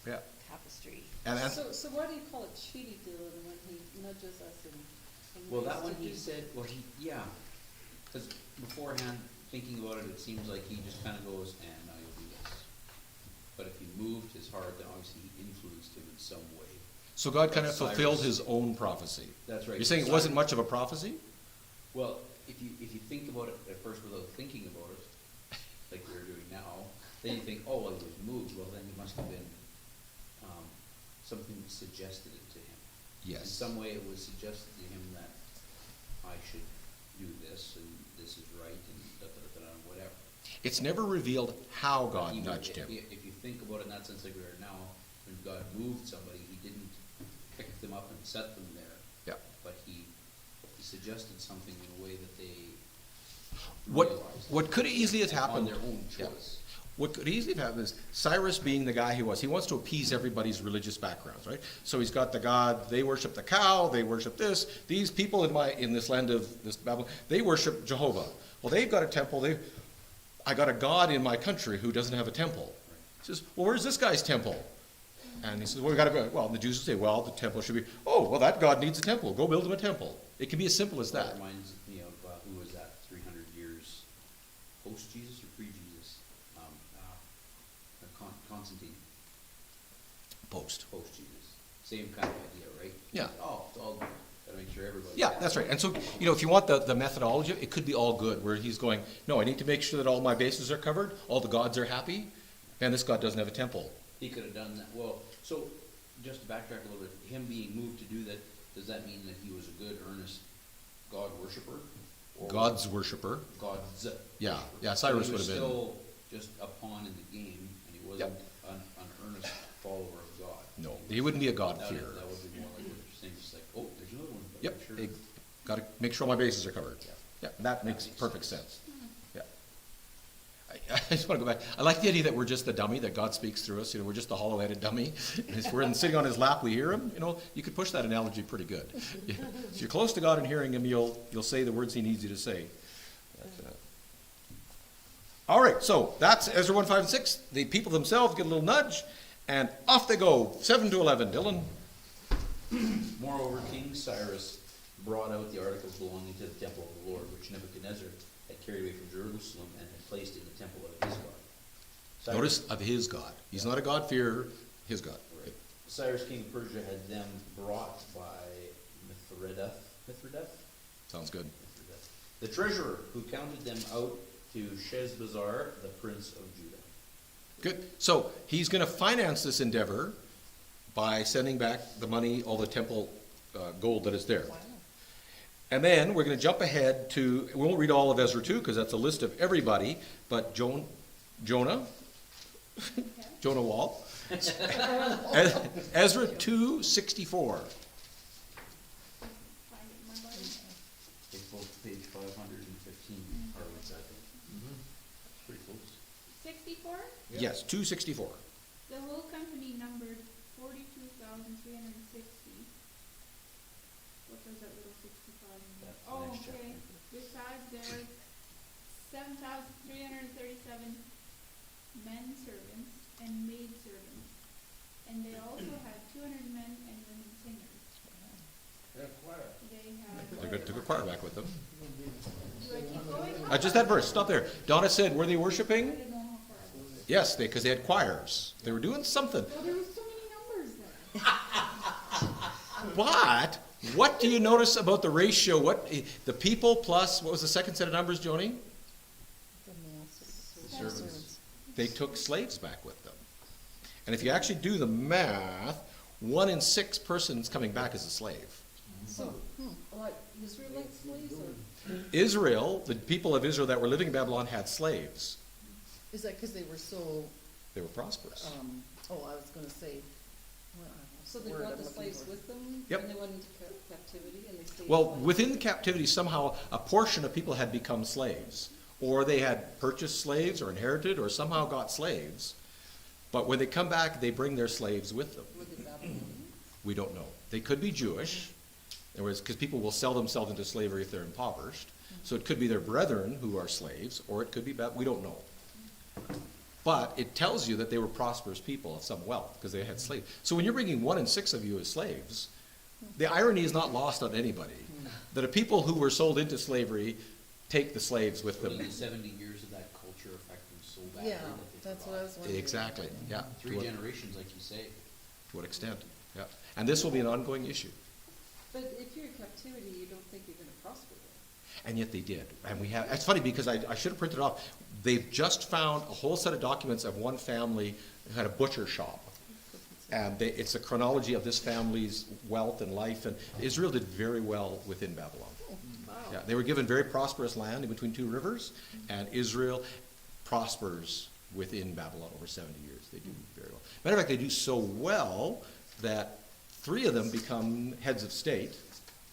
Yeah. tapestry. And So why do you call it cheaty dealing when he nudges us and Well, that ways one to he do- said, well, yeah, because beforehand, thinking about it, it seems like he just kind of goes, and now you'll do this. But if he moved his heart, then obviously he influenced him in some way. so God kind of Cyrus. fulfilled his own prophecy. That's right. You're saying it wasn't much of a prophecy? Well, if you think about it at first without thinking about it, like we're doing now, then you think, oh, well, he was moved. Well, then he must have been something suggested it to him. Yes. In some way, it was suggested to him that I should do this, and this is right, and da-da-da-da, whatever. It's never revealed how God Even nudged him. If you think about it in that sense, like we are now, when God moved somebody, he didn't pick them up and set them there, Yeah. but he suggested something in a way that they What realized could easily have on happened? their own Yeah. choice. What could easily have happened is Cyrus, being the guy he was, he wants to appease everybody's religious backgrounds, right? So he's got the god, they worship the cow, they worship this. These people in this land of this Babylon, they worship Jehovah. Well, they've got a temple. I got a god in my country who doesn't have a temple. He says, well, where's this guy's temple? And he says, well, we got to go. Well, and the Jews will say, well, the temple should be. Oh, well, that god needs a temple. Go build him a temple. It can be as simple as that. Reminds me of who was that 300 years post Jesus or pre Jesus? Constantine. Post. Post Jesus. Same kind of idea, right? Yeah. Oh, it's all good. Gotta make sure everybody. Yeah, that's right. And so, if you want the methodology, it could be all good, where he's going, no, I need to make sure that all my bases are covered, all the gods are happy, and this god doesn't have a temple. He could have done that. Well, so just to backtrack a little bit, him being moved to do that, does that mean that he was a good, earnest God worshiper? Or God's worshiper. God's. Yeah, worshiper? yeah, Cyrus So he was would have been. still just a pawn in the game, and he wasn't an earnest follower of God. No, he wouldn't be a That God-fearer. would be more like what you're saying, just like, oh, there's another one. But Yep, make sure. got to make sure all my bases are covered. Yeah. Yeah, that makes makes perfect sense. sense. Yeah. I just want to go back. I like the idea that we're just the dummy, that God speaks through us. We're just the hollow-headed dummy. If we're sitting on his lap, we hear him. You could push that analogy pretty good. Yeah. If you're close to God and hearing him, you'll say the words he needs you to say. All right, so that's Ezra 1, 5, and 6. The people themselves get a little nudge, and off they go. 7 to 11. Dylan? Moreover, King Cyrus brought out the articles belonging to the temple of the Lord, which Nebuchadnezzar had carried away from Jerusalem and had placed in the temple of his God. Cyrus, Notice, of his God. He's not a God-fearer, his God. Right. Cyrus, king of Persia, had them brought by Mithridath, Sounds good. the treasurer, who counted them out to Sheshbazzar, the prince of Judah. Good. So he's going to finance this endeavor by sending back the money, all the temple gold that is there. Wow. And then we're going to jump ahead to, we won't read all of Ezra 2 because that's a list of everybody, but Jonah, Jonah Wall, Ezra 2:64. It's both page 515, or exactly. Pretty close. 64? Yes, 2:64. The whole company numbered 42,360. What does that little 65 mean? That's the Oh, next chapter. okay. Besides, there's 7,337 men servants and maid servants. And they also had 200 men and women singers. They had. They're going to choir back with them. Do I keep going? Just that verse, stop there. Donna said, were they I worshiping? don't know how far I was. Yes, because they had choirs. They were doing something. Well, there was so many numbers there. But what do you notice about the ratio? The people plus, what was the second set of numbers, Joni? The male Servants. They took slaves back with them. And if you actually do the math, 1 in 6 persons coming back as a slave. So, like Israelite slaves or? Israel, the people of Israel that were living in Babylon had slaves. Is that because they were so, They were prosperous. I was going to say, well, I was So they word brought I'm the looking slaves for. with them Yep. when they went into captivity and they stayed? Well, in within the captivity, somehow a portion of people had become slaves, or they had purchased slaves or inherited or somehow got slaves. But when they come back, they bring their slaves with them. Were they Babylonians? We don't know. They could be Jewish, in other words, because people will sell themselves into slavery if they're impoverished. So it could be their brethren who are slaves, or it could be, we don't know. But it tells you that they were prosperous people of some wealth, because they had slaves. So when you're bringing 1 in 6 of you as slaves, the irony is not lost on anybody, that a people who were sold into slavery take the slaves with So them. did the 70 years of that culture affect them so badly Yeah, that they that's forgot? what I was wondering. Exactly, yeah. Three generations, like you say. To what extent, yeah. And this will be an ongoing issue. But if you're in captivity, you don't think you're gonna prosper there. And yet they did. And we have, it's funny because I should have printed it off. They've just found a whole set of documents of one family who had a butcher shop. And it's a chronology of this family's wealth and life, and Israel did very well within Babylon. Wow. Yeah, they were given very prosperous land in between two rivers, and Israel prospers within Babylon over 70 years. They do very well. Matter of fact, they do so well that 3 of them become heads of state.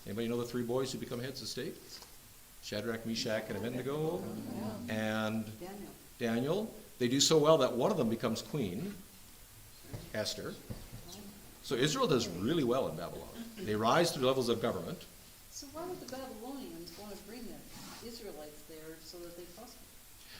Anybody know the 3 boys who become heads of state? Shadrach, Meshach, and Abednego, and Daniel. Daniel. They do so well that one of them becomes queen, Esther. So Israel does really well in Babylon. They rise to levels of government. So why would the Babylonians wanna bring the Israelites there so that they prosper?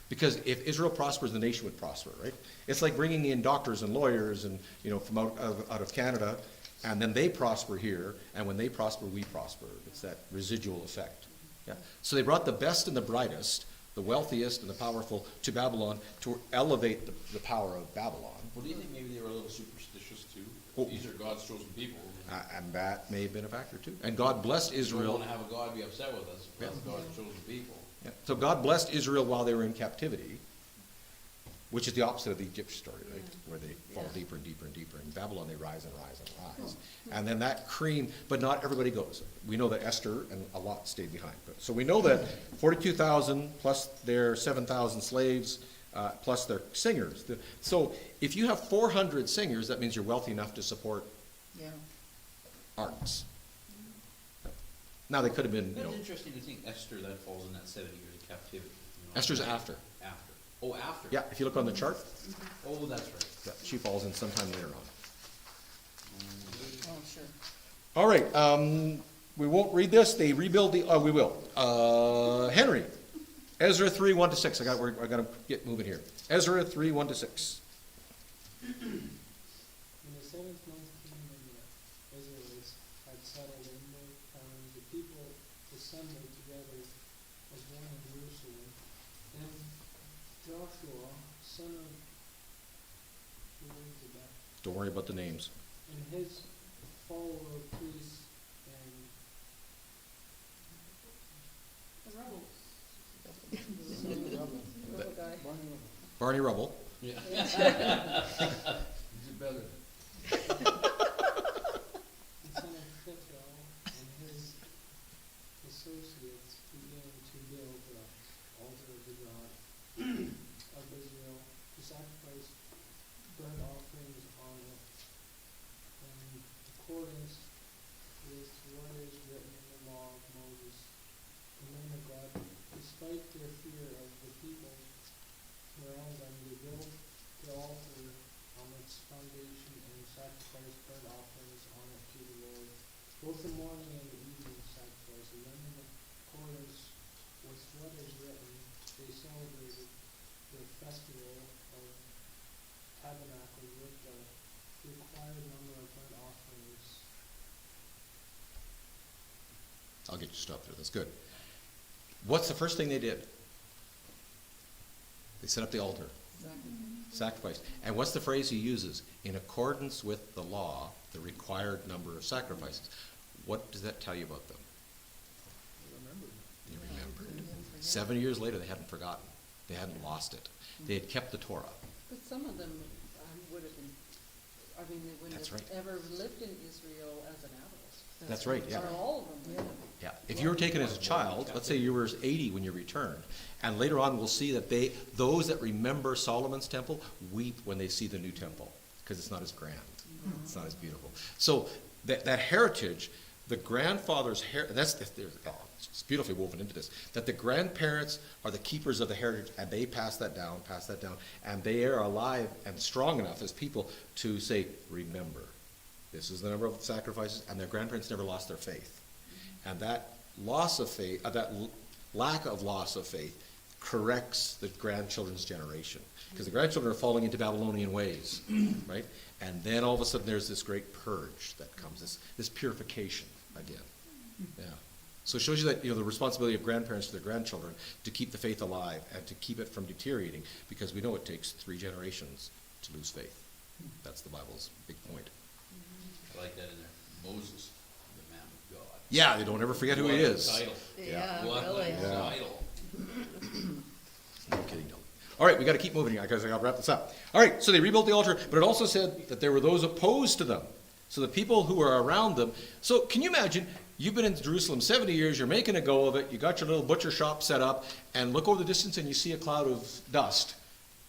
Because if Israel prospers, the nation would prosper, right? It's like bringing in doctors and lawyers and, from out of Canada, and then they prosper here, and when they prosper, we prosper. It's that residual effect. Yeah. So they brought the best and the brightest, the wealthiest and the powerful to Babylon to elevate the power of Babylon. Well, do you think maybe they were a little superstitious too? Oh. These are God's chosen people. And that may have been a factor too. And God blessed We don't Israel. want to have a God be upset with us, but that's God's chosen people. Yeah. So God blessed Israel while they were in captivity, which is the opposite of the Egyptian story, right? Where they fall Yeah. deeper and deeper and deeper. In Babylon, they rise and rise and rise. And then that cream, but not everybody goes. We know that Esther and a lot stayed behind. So we know that 42,000 plus their 7,000 slaves, plus their singers. So if you have 400 singers, that means you're wealthy enough to support Yeah. arts. Now they could have been, That's interesting to think Esther, that falls in that 70 years of captivity. Esther's after. After. Oh, after. Yeah, if you look on the chart, Oh, that's right. yeah, she falls in sometime later on. Oh, sure. All right, we won't read this. They rebuild we will. Henry, Ezra 3, 1 to 6. I got to get moving here. Ezra 3, 1 to 6. In the 7th month, King of the Israelites had settled in their towns. The people assembled together as one in Jerusalem. And Joshua, son of Don't worry about the names. and his follower priests and The rebels. Rebel guy. Barney Rubble. Yeah. Is it better? The son of Phethel and his associates began to build the altar of the God of Israel to sacrifice burnt offerings on it in accordance with what is written in the law of Moses, the man of God, despite their fear of the people, whereas they built the altar on its foundation and sacrificed burnt offerings on it to the Lord, both the morning and the evening sacrifices. And in accordance with what is written, they celebrated the festival of tabernacles with the required number of burnt offerings. I'll get you stopped there. That's good. What's the first thing they did? They set up the altar. Sacrifice. And what's the phrase he uses? In accordance with the law, the required number of sacrifices. What does that tell you about them? They remembered. 7 years later, they hadn't forgotten. They hadn't lost it. They had kept the Torah. But some of them would have been, they wouldn't That's have right. ever lived in Israel as an adult. That's right, yeah. Or all of them would have. Yeah. If you were taken as a child, let's say you were 80 when you returned, and later on we'll see that those that remember Solomon's temple weep when they see the new temple, because it's not as grand. It's not as beautiful. So that heritage, the grandfather's it's beautifully woven into this, that the grandparents are the keepers of the heritage, and they pass that down, and they are alive and strong enough as people to say, remember, this is the number of sacrifices, and their grandparents never lost their faith. And that loss of faith, lack of loss of faith, corrects the grandchildren's generation. Because the grandchildren are falling into Babylonian ways, right? And then all of a sudden there's this great purge that comes, this purification again. Yeah. So it shows you that, the responsibility of grandparents to their grandchildren to keep the faith alive and to keep it from deteriorating, because we know it takes 3 generations to lose faith. That's the Bible's big point. I like that in there. Moses, the man of God. Yeah, they don't ever forget who he is. Title. Yeah, What really. a Yeah. title. No kidding, no. All right, we got to keep moving here because I got to wrap this up. All right, so they rebuilt the altar, but it also said that there were those opposed to them. So the people who were around them. So can you imagine, you've been in Jerusalem 70 years, you're making a go of it, you got your little butcher shop set up, and look over the distance and you see a cloud of dust.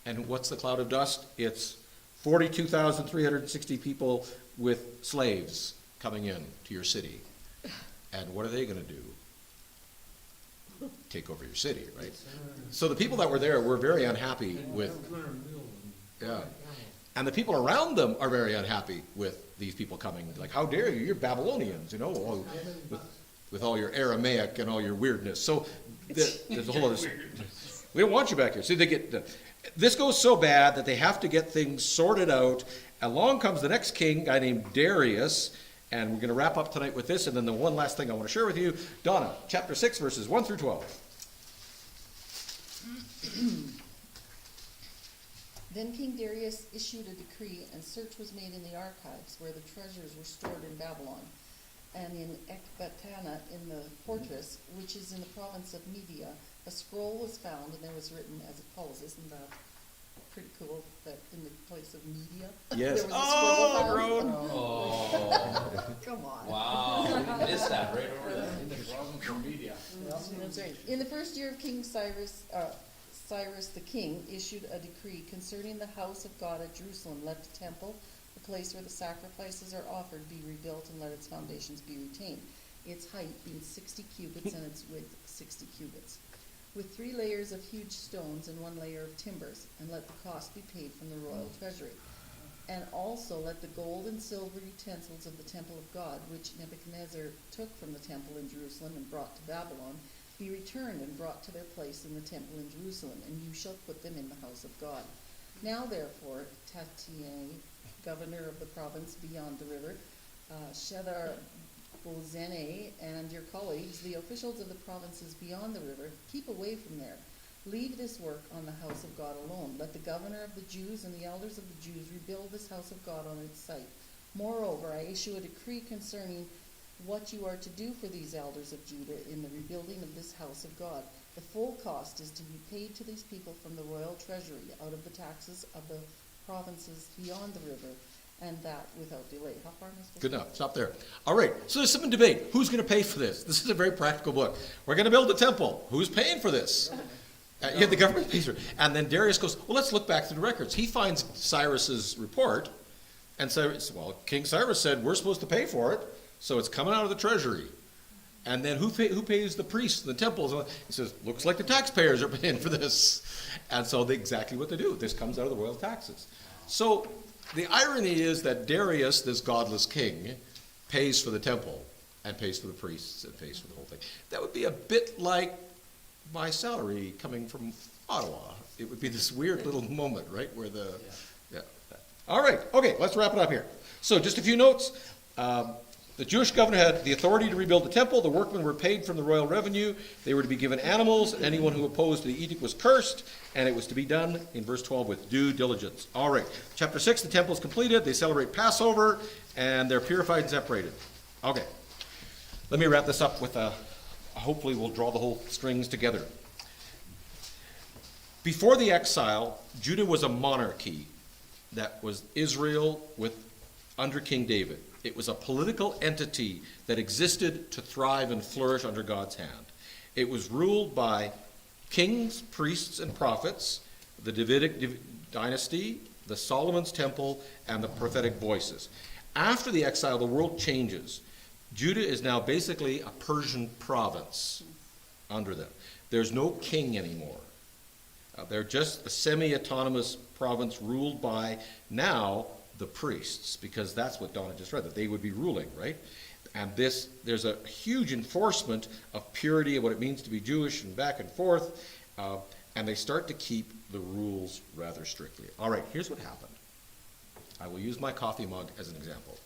And what's the cloud of dust? It's 42,360 people with slaves coming in to your city. And what are they going to do? Take over your city, right? So the people that were there were very unhappy with, yeah. And the people around them are very unhappy with these people coming. Like, how dare you? You're Babylonians, with all your Aramaic and all your weirdness. So there's a whole other. We don't want you back here. See, this goes so bad that they have to get things sorted out. Along comes the next king, a guy named Darius. And we're going to wrap up tonight with this, and then the one last thing I want to share with you, Donna, chapter 6, verses 1 through 12. Then King Darius issued a decree, and search was made in the archives where the treasures were stored in Babylon, and in Ecbatana in the fortress, which is in the province of Media. A scroll was found, and there was written as it follows. Isn't that pretty cool, that in the place of Media, Yes. there was a scroll found? Road. Oh, Come on. wow. Missed that right over there. In the province of Media. That's right. In the first year of King Cyrus the king issued a decree concerning the house of God at Jerusalem. Let the temple, the place where the sacrifices are offered, be rebuilt, and let its foundations be retained. Its height being 60 cubits and its width 60 cubits, with 3 layers of huge stones and 1 layer of timbers, and let the cost be paid from the royal treasury. And also let the gold and silver utensils of the temple of God, which Nebuchadnezzar took from the temple in Jerusalem and brought to Babylon, be returned and brought to their place in the temple in Jerusalem, and you shall put them in the house of God. Now therefore, Tatier, governor of the province beyond the river, Shethar Bozene, and your colleagues, the officials of the provinces beyond the river, keep away from there. Leave this work on the house of God alone. Let the governor of the Jews and the elders of the Jews rebuild this house of God on its site. Moreover, I issue a decree concerning what you are to do for these elders of Judah in the rebuilding of this house of God. The full cost is to be paid to these people from the royal treasury out of the taxes of the provinces beyond the river, and that without delay. How far am I supposed to Good enough. Stop there. All right. So there's some debate. Who's going to pay for this? This is a very practical book. We're going to build a temple. Who's paying for this? The government pays for it. And then Darius goes, well, let's look back through the records. He finds Cyrus's report, and Cyrus, King Cyrus said, we're supposed to pay for it, so it's coming out of the treasury. And then who pays the priests and the temples? He says, looks like the taxpayers are paying for this. And so exactly what they do. This comes out of the royal taxes. So the irony is that Darius, this godless king, pays for the temple and pays for the priests and pays for the whole thing. That would be a bit like my salary coming from Ottawa. It would be this weird little moment, right, where yeah. All right, okay, let's wrap it up here. So just a few notes. The Jewish governor had the authority to rebuild the temple. The workmen were paid from the royal revenue. They were to be given animals. Anyone who opposed the edict was cursed, and it was to be done, in verse 12, with due diligence. All right, chapter 6, the temple is completed. They celebrate Passover, and they're purified and separated. Okay, let me wrap this up with hopefully we'll draw the whole strings together. Before the exile, Judah was a monarchy. That was Israel under King David. It was a political entity that existed to thrive and flourish under God's hand. It was ruled by kings, priests, and prophets, the Davidic dynasty, the Solomon's temple, and the prophetic voices. After the exile, the world changes. Judah is now basically a Persian province under them. There's no king anymore. They're just a semi-autonomous province ruled by now the priests, because that's what Donna just read, that they would be ruling, right? And there's a huge enforcement of purity of what it means to be Jewish and back and forth, and they start to keep the rules rather strictly. All right, here's what happened. I will use my coffee mug as an example.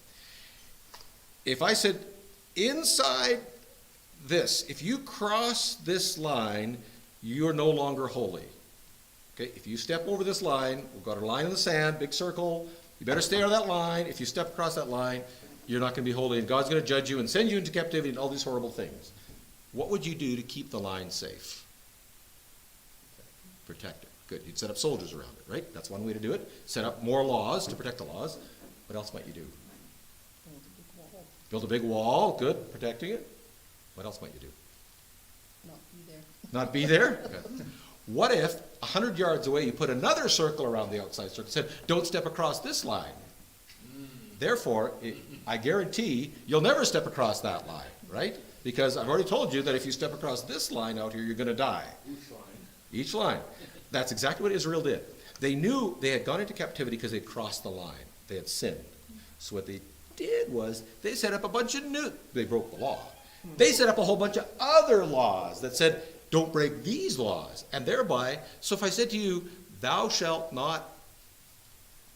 If I said, inside this, if you cross this line, you're no longer holy. Okay, if you step over this line, we've got a line in the sand, big circle, you better stay on that line. If you step across that line, you're not going to be holy, and God's going to judge you and send you into captivity and all these horrible things. What would you do to keep the line safe? Protect it. Good. You'd set up soldiers around it, right? That's one way to do it. Set up more laws to protect the laws. What else might you do? Build a big wall. Good. Protecting it. What else might you do? Not be there. Not be there? Okay. What if 100 yards away you put another circle around the outside circle and said, don't step across this line? Therefore, I guarantee you'll never step across that line, right? Because I've already told you that if you step across this line out here, you're going to die. Each line. That's exactly what Israel did. They knew they had gone into captivity because they'd crossed the line. They had sinned. So what they did was they set up a bunch of they broke the law. They set up a whole bunch of other laws that said, don't break these laws. And thereby, so if I said to you, thou shalt not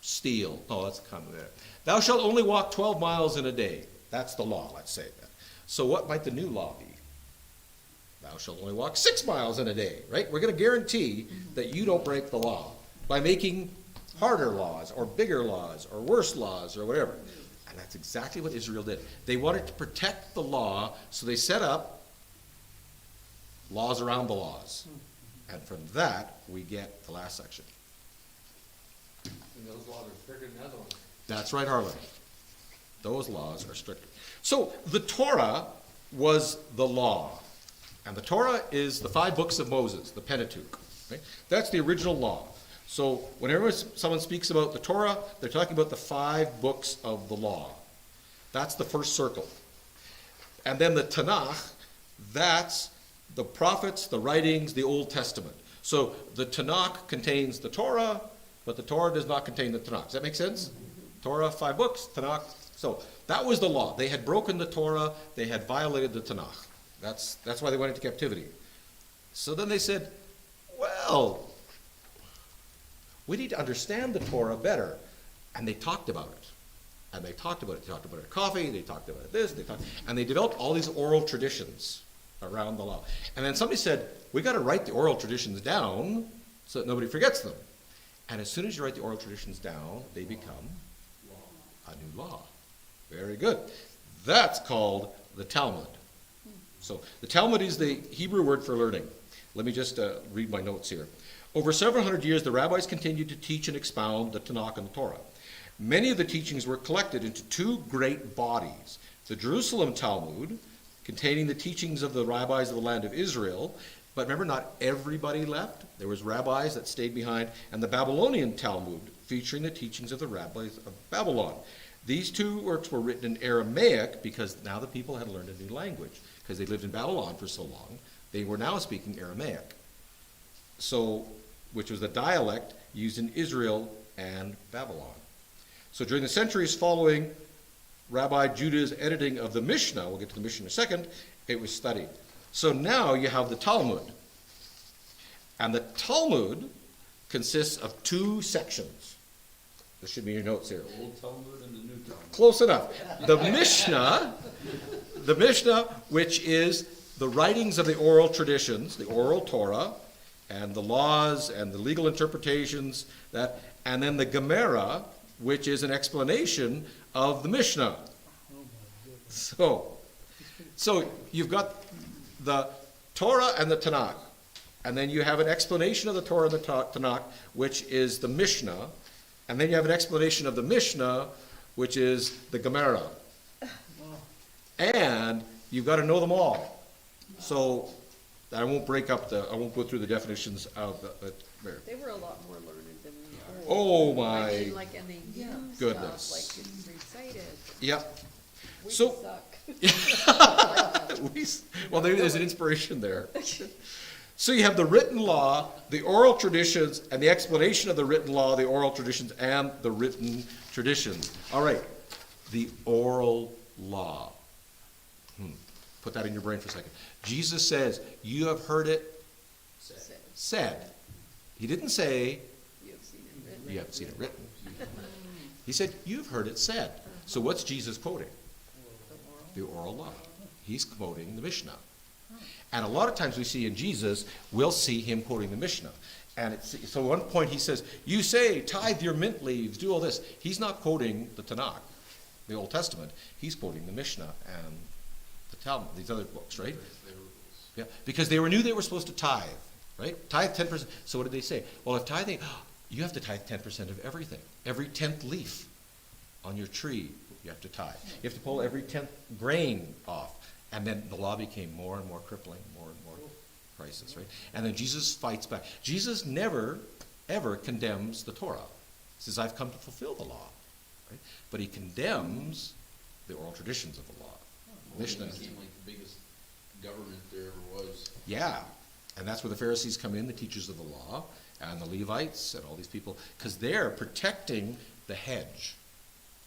steal. Oh, that's kind of there. Thou shalt only walk 12 miles in a day. That's the law, let's say that. So what might the new law be? Thou shalt only walk 6 miles in a day, right? We're going to guarantee that you don't break the law by making harder laws or bigger laws or worse laws or whatever. And that's exactly what Israel did. They wanted to protect the law, so they set up laws around the laws. And from that, we get the last section. And those laws are stricter than other ones. That's right, Harlan. Those laws are stricter. So the Torah was the law. And the Torah is the 5 books of Moses, the Pentateuch. Right? That's the original law. So whenever someone speaks about the Torah, they're talking about the 5 books of the law. That's the first circle. And then the Tanakh, that's the prophets, the writings, the Old Testament. So the Tanakh contains the Torah, but the Torah does not contain the Tanakh. Does that make sense? Torah, 5 books, Tanakh. So that was the law. They had broken the Torah. They had violated the Tanakh. That's why they went into captivity. So then they said, well, we need to understand the Torah better. And they talked about it. And they talked about it. They talked about it at coffee. They talked about it this. And they developed all these oral traditions around the law. And then somebody said, we got to write the oral traditions down so that nobody forgets them. And as soon as you write the oral traditions down, they become a new law. Very good. That's called the Talmud. So the Talmud is the Hebrew word for learning. Let me just read my notes here. Over several hundred years, the rabbis continued to teach and expound the Tanakh and the Torah. Many of the teachings were collected into 2 great bodies. The Jerusalem Talmud, containing the teachings of the rabbis of the land of Israel. But remember, not everybody left. There was rabbis that stayed behind. And the Babylonian Talmud, featuring the teachings of the rabbis of Babylon. These 2 works were written in Aramaic because now the people had learned a new language. Because they lived in Babylon for so long, they were now speaking Aramaic. So, which was the dialect used in Israel and Babylon. So during the centuries following Rabbi Judah's editing of the Mishnah, we'll get to the Mishnah in a second, it was studied. So now you have the Talmud. And the Talmud consists of 2 sections. This should be in your notes here. The Old Talmud and the New Talmud. Close enough. The Mishnah, which is the writings of the oral traditions, the oral Torah, and the laws and the legal interpretations, and then the Gemara, which is an explanation of the Mishnah. So you've got the Torah and the Tanakh, and then you have an explanation of the Torah and the Tanakh, which is the Mishnah, and then you have an explanation of the Mishnah, which is the Gemara. And you've got to know them all. So I won't go through the definitions of the They were a lot more learned than we are. Oh I my mean, like, and they Yeah. use goodness. stuff, like it's recited. Yep. We So- suck. Well, there's an inspiration there. So you have the written law, the oral traditions, and the explanation of the written law, the oral traditions, and the written traditions. All right, the oral law. Put that in your brain for a second. Jesus says, you have heard it said. He didn't say, You have seen it written. you haven't seen it written. He said, you've heard it said. So what's Jesus quoting? The oral law. He's quoting the Mishnah. And a lot of times we see in Jesus, we'll see him quoting the Mishnah. And so at one point he says, you say, tithe your mint leaves, do all this. He's not quoting the Tanakh, the Old Testament. He's quoting the Mishnah and the Talmud, these other books, right? Yeah, because they knew they were supposed to tithe, right? Tithe 10%. So what did they say? Well, if tithing, you have to tithe 10% of everything. Every 10th leaf on your tree, you have to tithe. You have to pull every 10th grain off. And then the law became more and more crippling, more and more crisis, right? And then Jesus fights back. Jesus never, ever condemns the Torah. He says, I've come to fulfill the law, right? But he condemns the oral traditions of the law. Mishnah. It seemed like the biggest government there ever was. Yeah, and that's where the Pharisees come in, the teachers of the law, and the Levites, and all these people, because they're protecting the hedge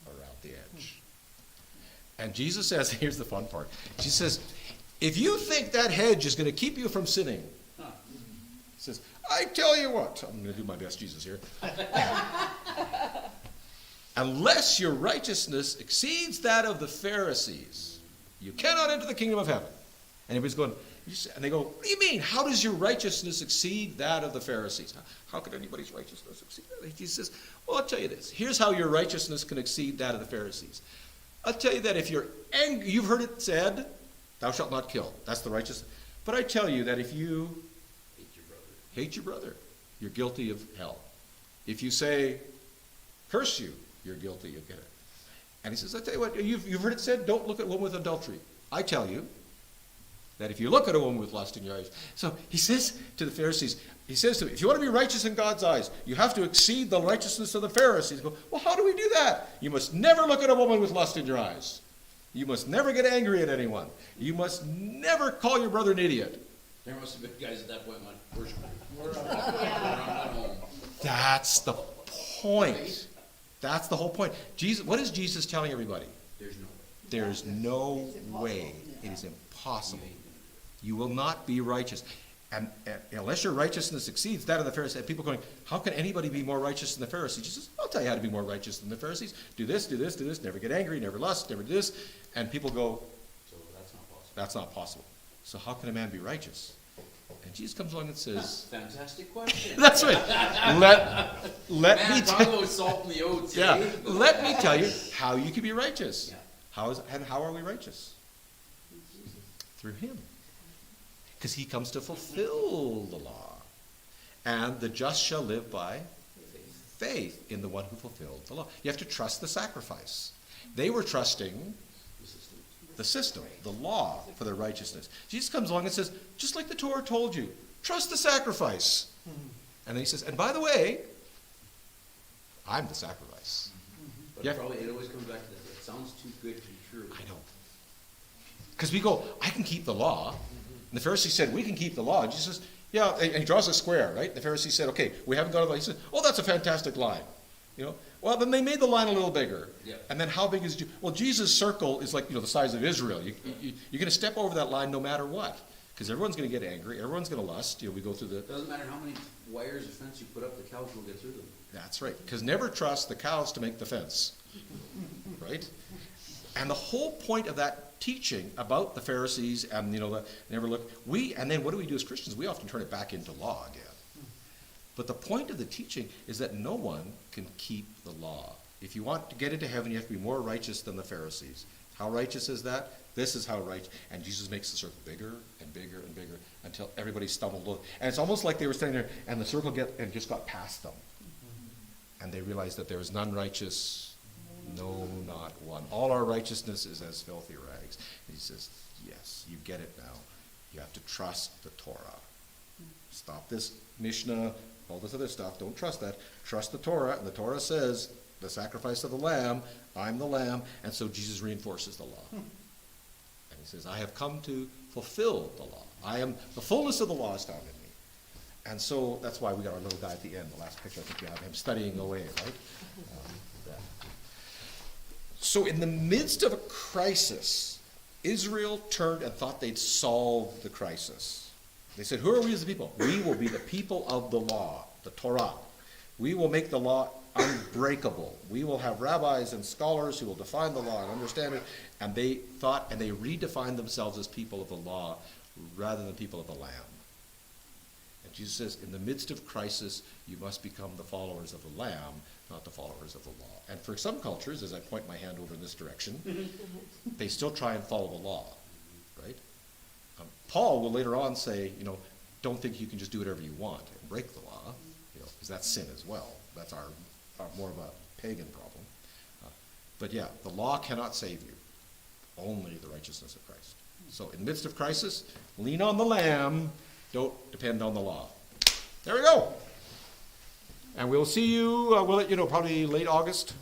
around the edge. And Jesus says, here's the fun part. Jesus says, if you think that hedge is going to keep you from sinning, he says, I tell you what, I'm going to do my best Jesus here. Unless your righteousness exceeds that of the Pharisees, you cannot enter the kingdom of heaven. And everybody's going, and they go, what do you mean? How does your righteousness exceed that of the Pharisees? How could anybody's righteousness exceed that? Jesus says, well, I'll tell you this. Here's how your righteousness can exceed that of the Pharisees. I'll tell you that if you're angry, you've heard it said, thou shalt not kill. That's the righteous. But I tell you that if you hate your brother, you're guilty of hell. If you say, curse you, you're guilty of it. And he says, I tell you what, you've heard it said, don't look at a woman with adultery. I tell you that if you look at a woman with lust in your eyes. So he says to the Pharisees, he says to them, if you want to be righteous in God's eyes, you have to exceed the righteousness of the Pharisees. Go, well, how do we do that? You must never look at a woman with lust in your eyes. You must never get angry at anyone. You must never call your brother an idiot. There must have been guys at that point went, worship. That's the point. That's the whole point. Jesus, what is Jesus telling everybody? There's no way. There's no way. It is impossible. You will not be righteous. And unless your righteousness exceeds that of the Pharisees, people are going, how can anybody be more righteous than the Pharisees? Jesus, I'll tell you how to be more righteous than the Pharisees. Do this, do this, do this, never get angry, never lust, never do this. And people go, So that's not possible. that's not possible. So how can a man be righteous? And Jesus comes along and says, Fantastic question. that's right. Let Man, me talk tell about salt in the oats, yeah, eh? let me tell you how you can be righteous. Yeah. How are we righteous? Through him. Because he comes to fulfill the law. And the just shall live by faith in the one who fulfilled the law. You have to trust the sacrifice. They were trusting the system, the law for their righteousness. Jesus comes along and says, just like the Torah told you, trust the sacrifice. And then he says, and by the way, I'm the sacrifice. But Yeah. probably it always comes back to that. It sounds too good to be true. I know. Because we go, I can keep the law. And the Pharisee said, we can keep the law. And Jesus says, yeah, and he draws a square, right? The Pharisee said, okay, we haven't got a law. He said, oh, that's a fantastic line. You know, well, then they made the line a little bigger. Yeah. And then how big is, well, Jesus' circle is like, the size of Israel. You're going to step over that line no matter what. Because everyone's going to get angry. Everyone's going to lust. We go through the... Doesn't matter how many wires of fence you put up, the cows will get through them. That's right. Because never trust the cows to make the fence. Right? And the whole point of that teaching about the Pharisees and, never look, and then what do we do as Christians? We often turn it back into law again. But the point of the teaching is that no one can keep the law. If you want to get into heaven, you have to be more righteous than the Pharisees. How righteous is that? This is how righteous. And Jesus makes the circle bigger and bigger and bigger until everybody stumbled over. And it's almost like they were standing there and the circle just got past them. And they realized that there is none righteous, no, not one. All our righteousness is as filthy rags. And he says, yes, you get it now. You have to trust the Torah. Stop this Mishnah all this other stuff. Don't trust that. Trust the Torah, and the Torah says the sacrifice of the lamb, I'm the lamb, and so Jesus reinforces the law. And he says, I have come to fulfill the law. I am, the fullness of the law is found in me. And so that's why we got our little guy at the end, the last picture I think you have him studying away, right? Yeah. So in the midst of a crisis, Israel turned and thought they'd solved the crisis. They said, who are we as the people? We will be the people of the law, the Torah. We will make the law unbreakable. We will have rabbis and scholars who will define the law and understand it. And they thought, and they redefined themselves as people of the law rather than people of the Lamb. And Jesus says, in the midst of crisis, you must become the followers of the Lamb, not the followers of the law. And for some cultures, as I point my hand over in this direction, they still try and follow the law, right? Paul will later on say, don't think you can just do whatever you want and break the law, because that's sin as well. That's our more of a pagan problem. But yeah, the law cannot save you. Only the righteousness of Christ. So in the midst of crisis, lean on the Lamb. Don't depend on the law. There we go. And we'll see you, we'll let you know, probably late August.